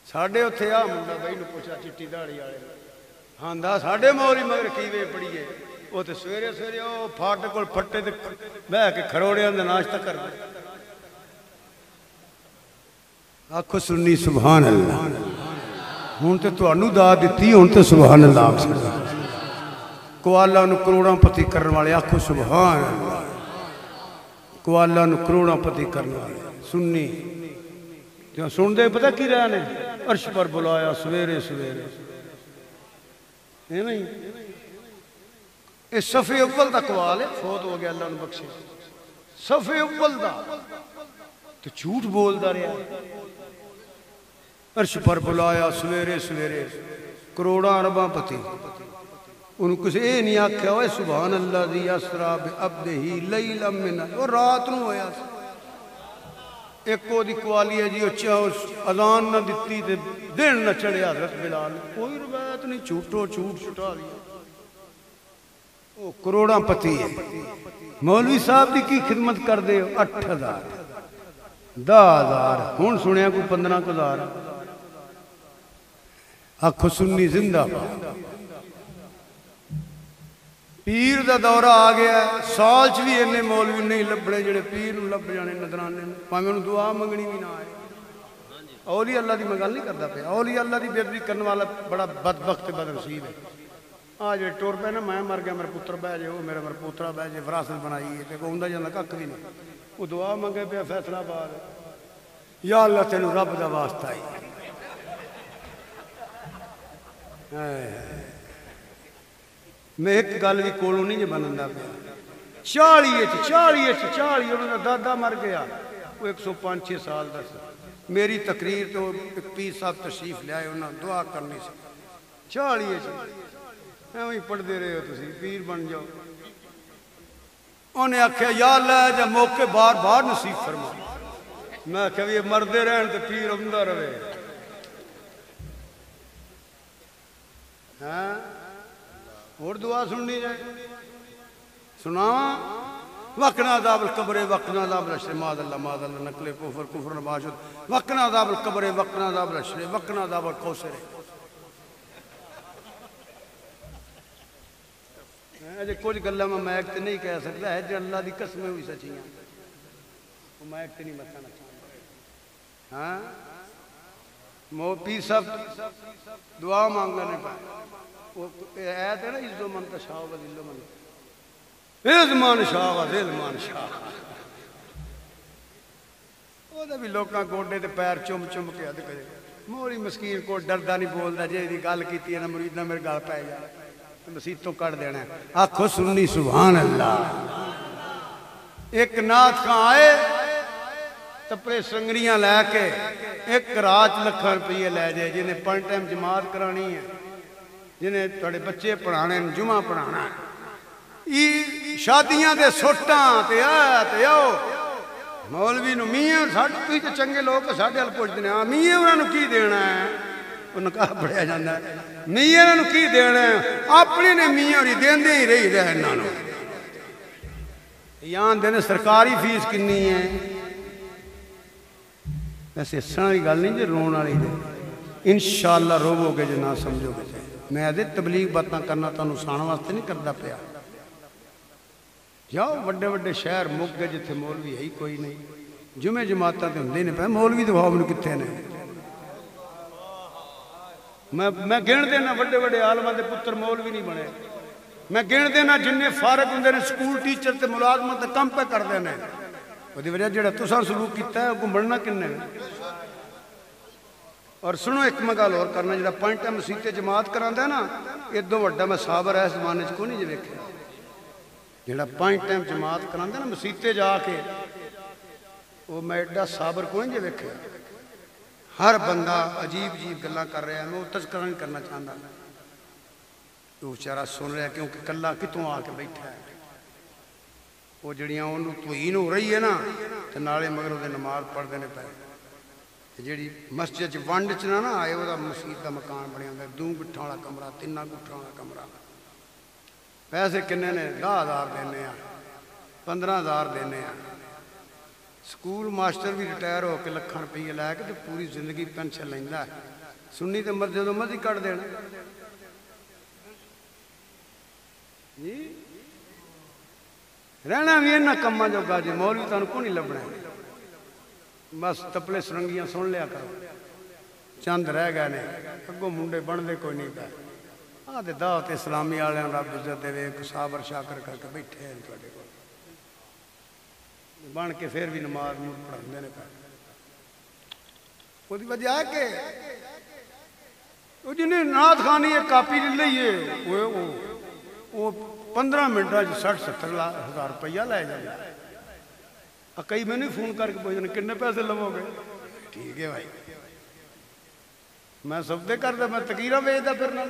ساڑھے اتھے آ منڈا بھائی نو پوچھا چٹی داڑی آڑے ہاں دا ساڑھے موری مگر کیوے پڑیے وہ تے سویرے سویرے او پھاٹے کول پھٹے تے بہ کے کھروڑے اندر ناشتہ کر دے آنکھو سننی سبحان اللہ ہون تے تو انو دا دیتی ہون تے سبحان اللہ کو اللہ نو کروڑاں پتی کرنے والے آنکھو سبحان اللہ کو اللہ نو کروڑاں پتی کرنے والے سننی جو سن دے پتہ کی رہنے عرش پر بلایا سویرے سویرے یہ نہیں اس صفحے اول دا قوال ہے فوت ہو گیا اللہ نے بخشے صفحے اول دا تو جھوٹ بول دا رہا عرش پر بلایا سویرے سویرے کروڑاں ارباں پتی ان کو سے اے نہیں آکھیا ہوئے سبحان اللہ ذی اسرا بعبدہ لیلا من اور رات نو ہویا ایک کو دی قوالی ہے جی اچھا اذان نہ دیتی تے دن نہ چڑھے حضرت بلال کوئی روایت نہیں جھوٹو جھوٹ چھٹا لیا وہ کروڑاں پتی ہے مولوی صاحب دی کی خدمت کر دے 8,000 10,000 ہون سنیا کو 15,000 آنکھو سننی زندہ پیر دا دورہ آ گیا سال چ بھی انہیں مولوی نہیں لبڑے جڑے پیر نو لب جانے نظرانے پاویں انہوں دعا منگنی بھی نہ آئے اولیاء اللہ دی مگل نہیں کرتا پہ اولیاء اللہ دی بےعزتی کرنے والا بڑا بدبخت بدنصیب ہے آج ٹور پہ نا میں مر گیا میرا پتر بہ جائے وہ میرا پوترا بہ جائے وراثت بنائی ہے تے کوئی ہوندا جاندا ککھ بھی نہیں وہ دعا منگے پیا فیصلہ آباد یا اللہ تینوں رب دا واسطہ ہی میں ایک گل بھی کولوں نہیں جے بنندا پیا 40 انہوں نے دادا مر گیا وہ 105-6 سال دا سی میری تقریر تو ایک پیر صاحب تشریف لے آئے انہوں نے دعا کرنی سی 40 ایویں پڑھ دے رہے ہو تسی پیر بن جاؤ انہیں آکھیا یا اللہ جا موقع بار بار نصیب فرما میں آکھیا یہ مردے رہن تے پیر ہوندا رہے ہاں اور دعا سننی جائے سنا وقنا عذاب القبر وقنا عذاب الحشر ماذ اللہ نقل کفر نباشد وقنا عذاب القبر وقنا عذاب الحشر وقنا عذاب القوسر اجے کچھ گلاں میں میک تے نہیں کہہ سکتا ہے جو اللہ دی قسمیں ہوئی سچیاں وہ میک تے نہیں بتانا چاہتا ہاں مو پیر صاحب دعا مانگنا نہیں پائے وہ آیت ہے نا عزو من تشاء و ذل من عز من شاء و ذل من شاء وہ بھی لوکاں گوڈے تے پیر چم چم کے اد کرے موری مسکین کو ڈردا نہیں بولدا جے دی گل کیتی ہے نا مرید نہ میرے گل پے جائے مسیت تو کر دینا ہے آنکھو سننی سبحان اللہ ایک نات کھاں آئے تپرے سنگریاں لے کے 1 راج لکھاں روپیے لے جائے جنہیں پن ٹائم جماعت کرانی ہے جنہیں تھوڑے بچے پڑھانے جمعہ پڑھانا ہے شادیاں دے سوٹاں تے آؤ مولوی نو میاں ساڑھے تھی تے چنگے لوگ ساڑھے حل پوچھ دینے میاں انہوں نے کی دینا ہے انہوں کہا بڑھیا جاندہ ہے میاں انہوں نے کی دینا ہے اپنی نے میاں اور دین دے ہی رہی رہے انہوں یہاں دینے سرکاری فیس کنی ہے ویسے سنائی گل نہیں جو رون والی دے انشاءاللہ روو گے جو نہ سمجھو گے میں ادھے تبلیغ باتاں کرنا تا نسان واسطے نہیں کردہ پیا جاؤ وڈے وڈے شہر مک گئے جتھے مولوی ہے ہی کوئی نہیں جمعہ جماعتاں تے ہندے نہیں پہ مولوی تو بھاؤ میں کتھے نے میں گن دینا وڈے وڈے عالمہ دے پتر مولوی نہیں بنے میں گن دینا جنہیں فارغ ہندے نے سکول ٹیچر تے ملازمت تے کم پہ کر دینے وہ دی وجہ جڑا تساں سلوک کیتا ہے وہ بڑھنا کنے اور سنو ایک مگال اور کرنا جڑا پوائنٹ مسیح جماعت کراندہ ہے نا ادھو وڈا میں صابر ہے زمانے کو نہیں جو دیکھے جڑا پوائنٹ ٹائم جماعت کراندہ ہے نا مسیح جا کے وہ میں ایڈا صابر کو نہیں جو دیکھے ہر بندہ عجیب عجیب گلہ کر رہے ہیں میں وہ تذکرہ نہیں کرنا چاہتا وہ بیچارہ سن رہا کیونکہ کلا کتوں آ کے بیٹھا ہے وہ جڑیاں انہوں توہین ہو رہی ہے نا تو نالے مگر وہ نماز پڑھ دینے پہ جیڑی مسجد ونڈ چنا نا آئے وہ مسجد کا مکان بنے ہوتا ہے 2 گٹھاں والا کمرہ 3 گٹھاں والا کمرہ پیسے کنے نے 10,000 دینے ہیں 15,000 دینے ہیں سکول ماسٹر بھی ریٹائر ہو کے لکھاں روپیے لے کے پوری زندگی پینشن لیندا ہے سنی تو جدوں مرضی کٹ دینا جی رہنا بھی انہاں کماں جوگا جی مولوی تانوں کو نہیں لبنا بس تپلے سرنگیاں سن لیا کرو چند رہ گئے نے اگوں منڈے بنتے کوئی نہیں پہ آ تے دعوت اسلامی والے رب عزت دے صابر شاکر کر کے بیٹھے ہیں تواڈے کول بن کے پھر بھی نماز پڑھاندے نے پہ وہ وجہ ہے کہ وہ جنہیں نعت خانی ایک کاپی لے لئیے وہ 15 منٹوں 60-70 ہزار روپیہ لے جائے کئی میں نہیں فون کر کے پوچھنے کنے پیسے لو گے ٹھیک ہے بھائی میں سودے کردا میں تقیرہ بیچدا پھرنا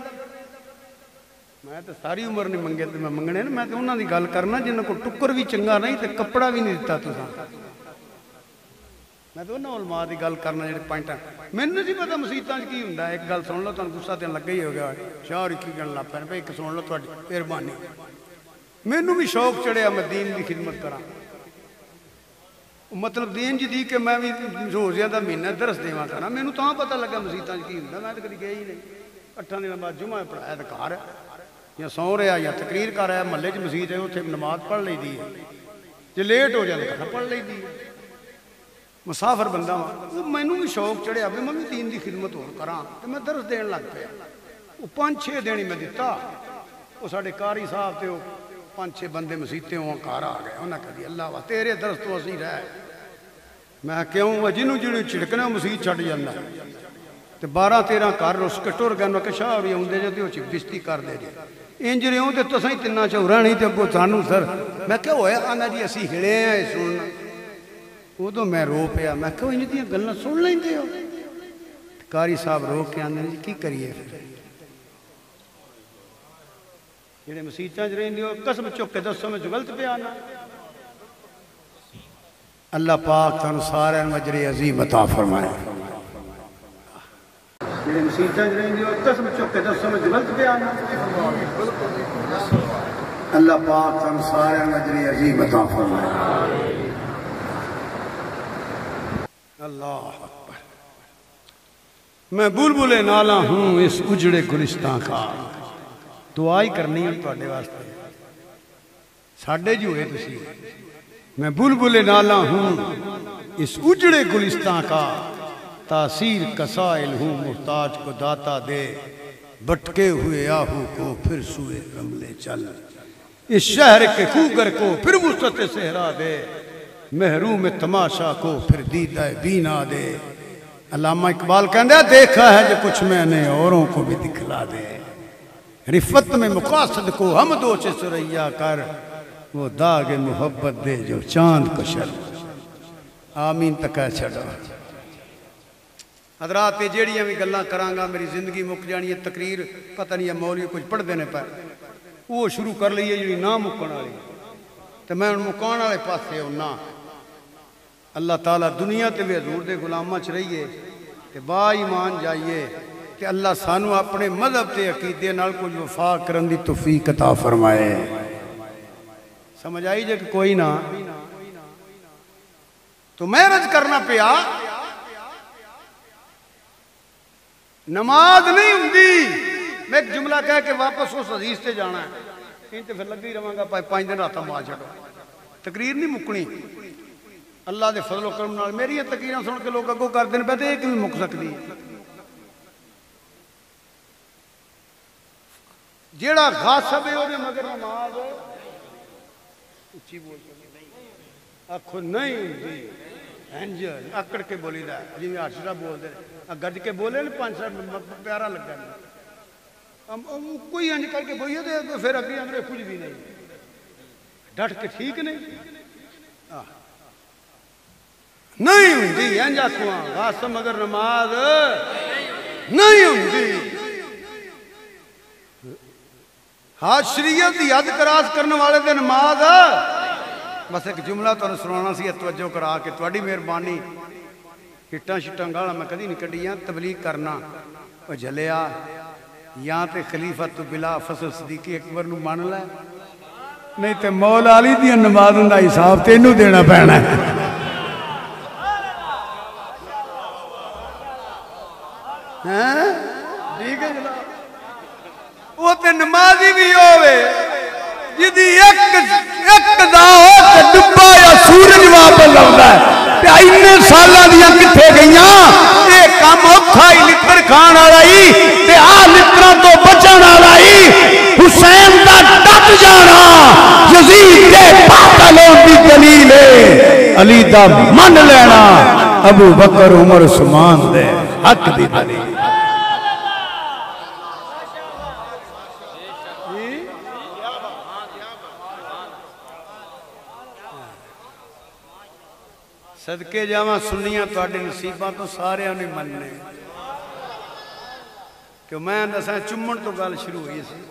میں تو ساری عمر نہیں منگے تو میں منگنے نا میں تو انہاں دی گل کرنا جنہاں کو ٹکر بھی چنگا نہیں تے کپڑا بھی نہیں دیتا تساں میں تو انہاں علماء دی گل کرنا جڑے پوائنٹ میں نہیں جی پتہ مسیتاں وچ کی ہوندا ہے ایک گل سن لو تانوں غصہ تے لگا ہی ہو گیا شاعری کی گل لا پے ایک سن لو تہاڈی مہربانی مینوں بھی شوق چڑھیا میں دین دی خدمت کراں مطلب دین جی دی کہ میں بھی روزیاں دا مہینہ درس دیواں کرنا مینوں تاں پتہ لگا مسیتاں وچ کی ہوندا میں تے کدی گیا ہی نہیں 8 دن بعد جمعہ پڑھایا تے گھر یا سو رہا یا تقریر کر رہا محلے چ مسجد ہے اتنے نماز پڑھ لی دی ہے جی لیٹ ہو جائے تو پڑھ لی دی مسافر بندہ وہ مینوں بھی شوق چڑھیا بھی میں بھی دین دی خدمت ہو کراں تو میں درس دین لگ پیا وہ 5-6 دن ہی میں دیتا وہ ساڈے قاری صاحب تے وہ 5-6 بندے مسیتے ہوں گھر آ گئے انہاں کہا اللہ وا تیرے درس تو اسی رہ میں کیوں جنوں جنوں چھڑکنے مسجد چھڈ جاندا تے 12-13 گھر اس کے ٹر گئے میں کہ شاہ بھی اوندے جے تے او بستی کر دے جے انج رہوں تے تساں تناں چورا نہیں تے اگوں سانوں سر میں کہ ہوئے آنا جی اسی ہڑے ہیں سننا ادو میں رو پیا میں کہ انج دیاں گلاں سن لیندے ہو قاری صاحب رو کے آندے جی کی کریے جڑے مسیتاں وچ رہندے ہو قسم چک کے دسو میں غلط پہ آنا اللہ پاک تانوں سارے اجر عظیم عطا فرمائے جڑے مسیتاں وچ رہندے ہو قسم چک کے دسو میں غلط پہ آنا اللہ پاک تانوں سارے اجر عظیم عطا فرمائے اللہ اکبر میں بلبل نالا ہوں اس اجڑے گلستان کا دعائی کرنی ہے تواڈے واسطے ساڈے جو ہوئے تسی میں بلبل نالا ہوں اس اجڑے گلستان کا تاثیر کا سائل ہوں محتاج کو داتا دے بٹکے ہوئے آہو کو پھر سوئے رملے چل اس شہر کے کوگر کو پھر وسط صحرا دے محروم تماشا کو پھر دیدہ بینا دے علامہ اقبال کہندے دیکھا ہے جو کچھ میں نے اوروں کو بھی دکھلا دے رفت میں مقاصد کو حمدوں سے سریا کر وہ داغ محبت دے جو چاند کو شر آمین تک ہے چھڑا حضرات جیڑیاں بھی گلاں کرانگا میری زندگی مک جانی ہے تقریر پتہ نہیں ہے مولوی کچھ پڑھ دینے پہ وہ شروع کر لئیے جوڑی نہ مکن آلی تو میں ان مکان والے پاسے ہوں نہ اللہ تعالیٰ دنیا تے بھی حضور دے غلامہ چ رہیے کہ با ایمان جائیے کہ اللہ سانو اپنے مذہب تے عقیدے نال کچھ وفا کرن دی توفیق عطا فرمائے سمجھ آئی جے کہ کوئی نہ تو محرج کرنا پیا نماز نہیں ہوندی میں ایک جملہ کہہ کے واپس اس عزیز تے جانا ہے ان تے پھر لگی رہاں گا 5 دن رہتا ماں چھڑو تقریر نہیں مکنی اللہ دے فضل و کرم نال میری یہ تقریراں سن کے لوگ اگوں کر دین پہ تے ایک بھی مک سکتی جیڑا غاصب ہے انہیں مگر نماز اچھی بول آنکھو نہیں ہوندی انجل اکڑ کے بولی دا جی میں عاشرہ بول دے گج کے بولے نا 5 پیارا لگا کوئی انج کر کے بولی ہے پھر اگلی اندرے کچھ بھی نہیں ڈٹ کے ٹھیک نہیں نہیں ہوندی انج آکھواں غاصب مگر نماز نہیں ہوندی ہاں شریعت دی حد کراس کرنے والے دے نماز بس ایک جملہ تو سنانا سی توجہ کرا کے تواڈی مہربانی ہٹاں شٹاں گالاں میں کدی نہیں کڈیاں تبلیغ کرنا او جھلیا یا تے خلیفۃ بلا فصل صدیقی اکبر نو مان لے نہیں تے مولا علی دی نمازاں دا حساب تینوں دینا پینا ہے ہاں ٹھیک ہے جناب وہ تے نمازی بھی ہوئے جدی ایک دا ہو تے ڈبا یا سورج واپس لگتا ہے تے اینے سالاں دیاں کتھے گئیاں اے کام اوکھا ہی لکڑ کھان والا ہی تے آ لکڑاں تو بچن والا ہی حسین دا ڈٹ جانا یزید دے باطلوں دی دلیل ہے علی دا من لینا ابو بکر عمر عثمان دے حق دی دلیل صدقے جاواں سنیاں تواڈے نصیباں تو سارے انہیں مننے کہ میں دساں چمن تو گل شروع ہوئی سی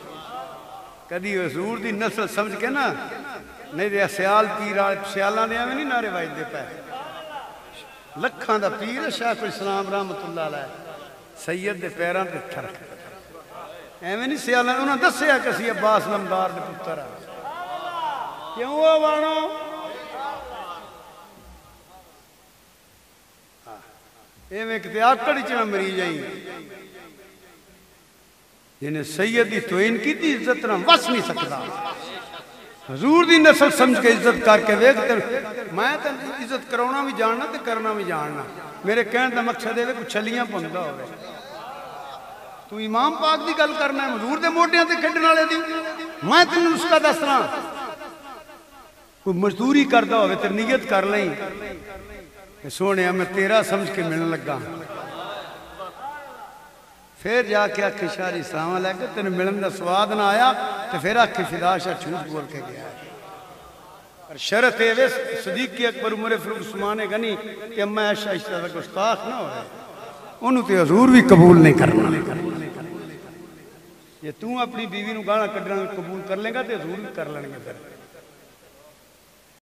کدی حضور دی نسل سمجھ کے نا نہیں دے سیال پیر سیالاں دے میں نہیں نعرے واج دے پے لکھاں دا پیر شیخ الاسلام رحمت اللہ علیہ سید دے پیراں تے تھرک ایویں نہیں سیالاں انہاں دسیا کہ اسی عباس نمدار دے پتر آ کیوں وہ وانو ایویں کتے آکڑ چنا مری جائیں جنہیں سیدی توین کی تھی عزت نہ وس نہیں سکتا حضور دی نسل سمجھ کے عزت کر کے ویکھتے میں تو عزت کرونا بھی جاننا تے کرنا بھی جاننا میرے کہنے دا مقصد ہے کچھ چھلیاں پندہ ہوئے تو امام پاک دی گل کرنا ہے حضور دے موٹیاں تے کھڑن والے دی میں تینوں اس کا دسنا کوئی مزدوری کردہ ہوئے تے نیت کر لیں سونے میں تیرا سمجھ کے ملنے لگا پھر جا کے آکھے شاہری السلام علیکم تینوں ملن دا سواد نہ آیا تو پھر آکھے فدا شاہ چھوٹ بول کے گیا اور شرط ہے صدیقی اکبر عمر فاروق عثمان غنی کہ اما عائشہ اشتہ تک گستاخ نہ ہوئے انہوں تے حضور بھی قبول نہیں کرنا یہ تو اپنی بیوی نو گانا کڈنا قبول کر لیں گا تے حضور بھی کر لیں گے پھر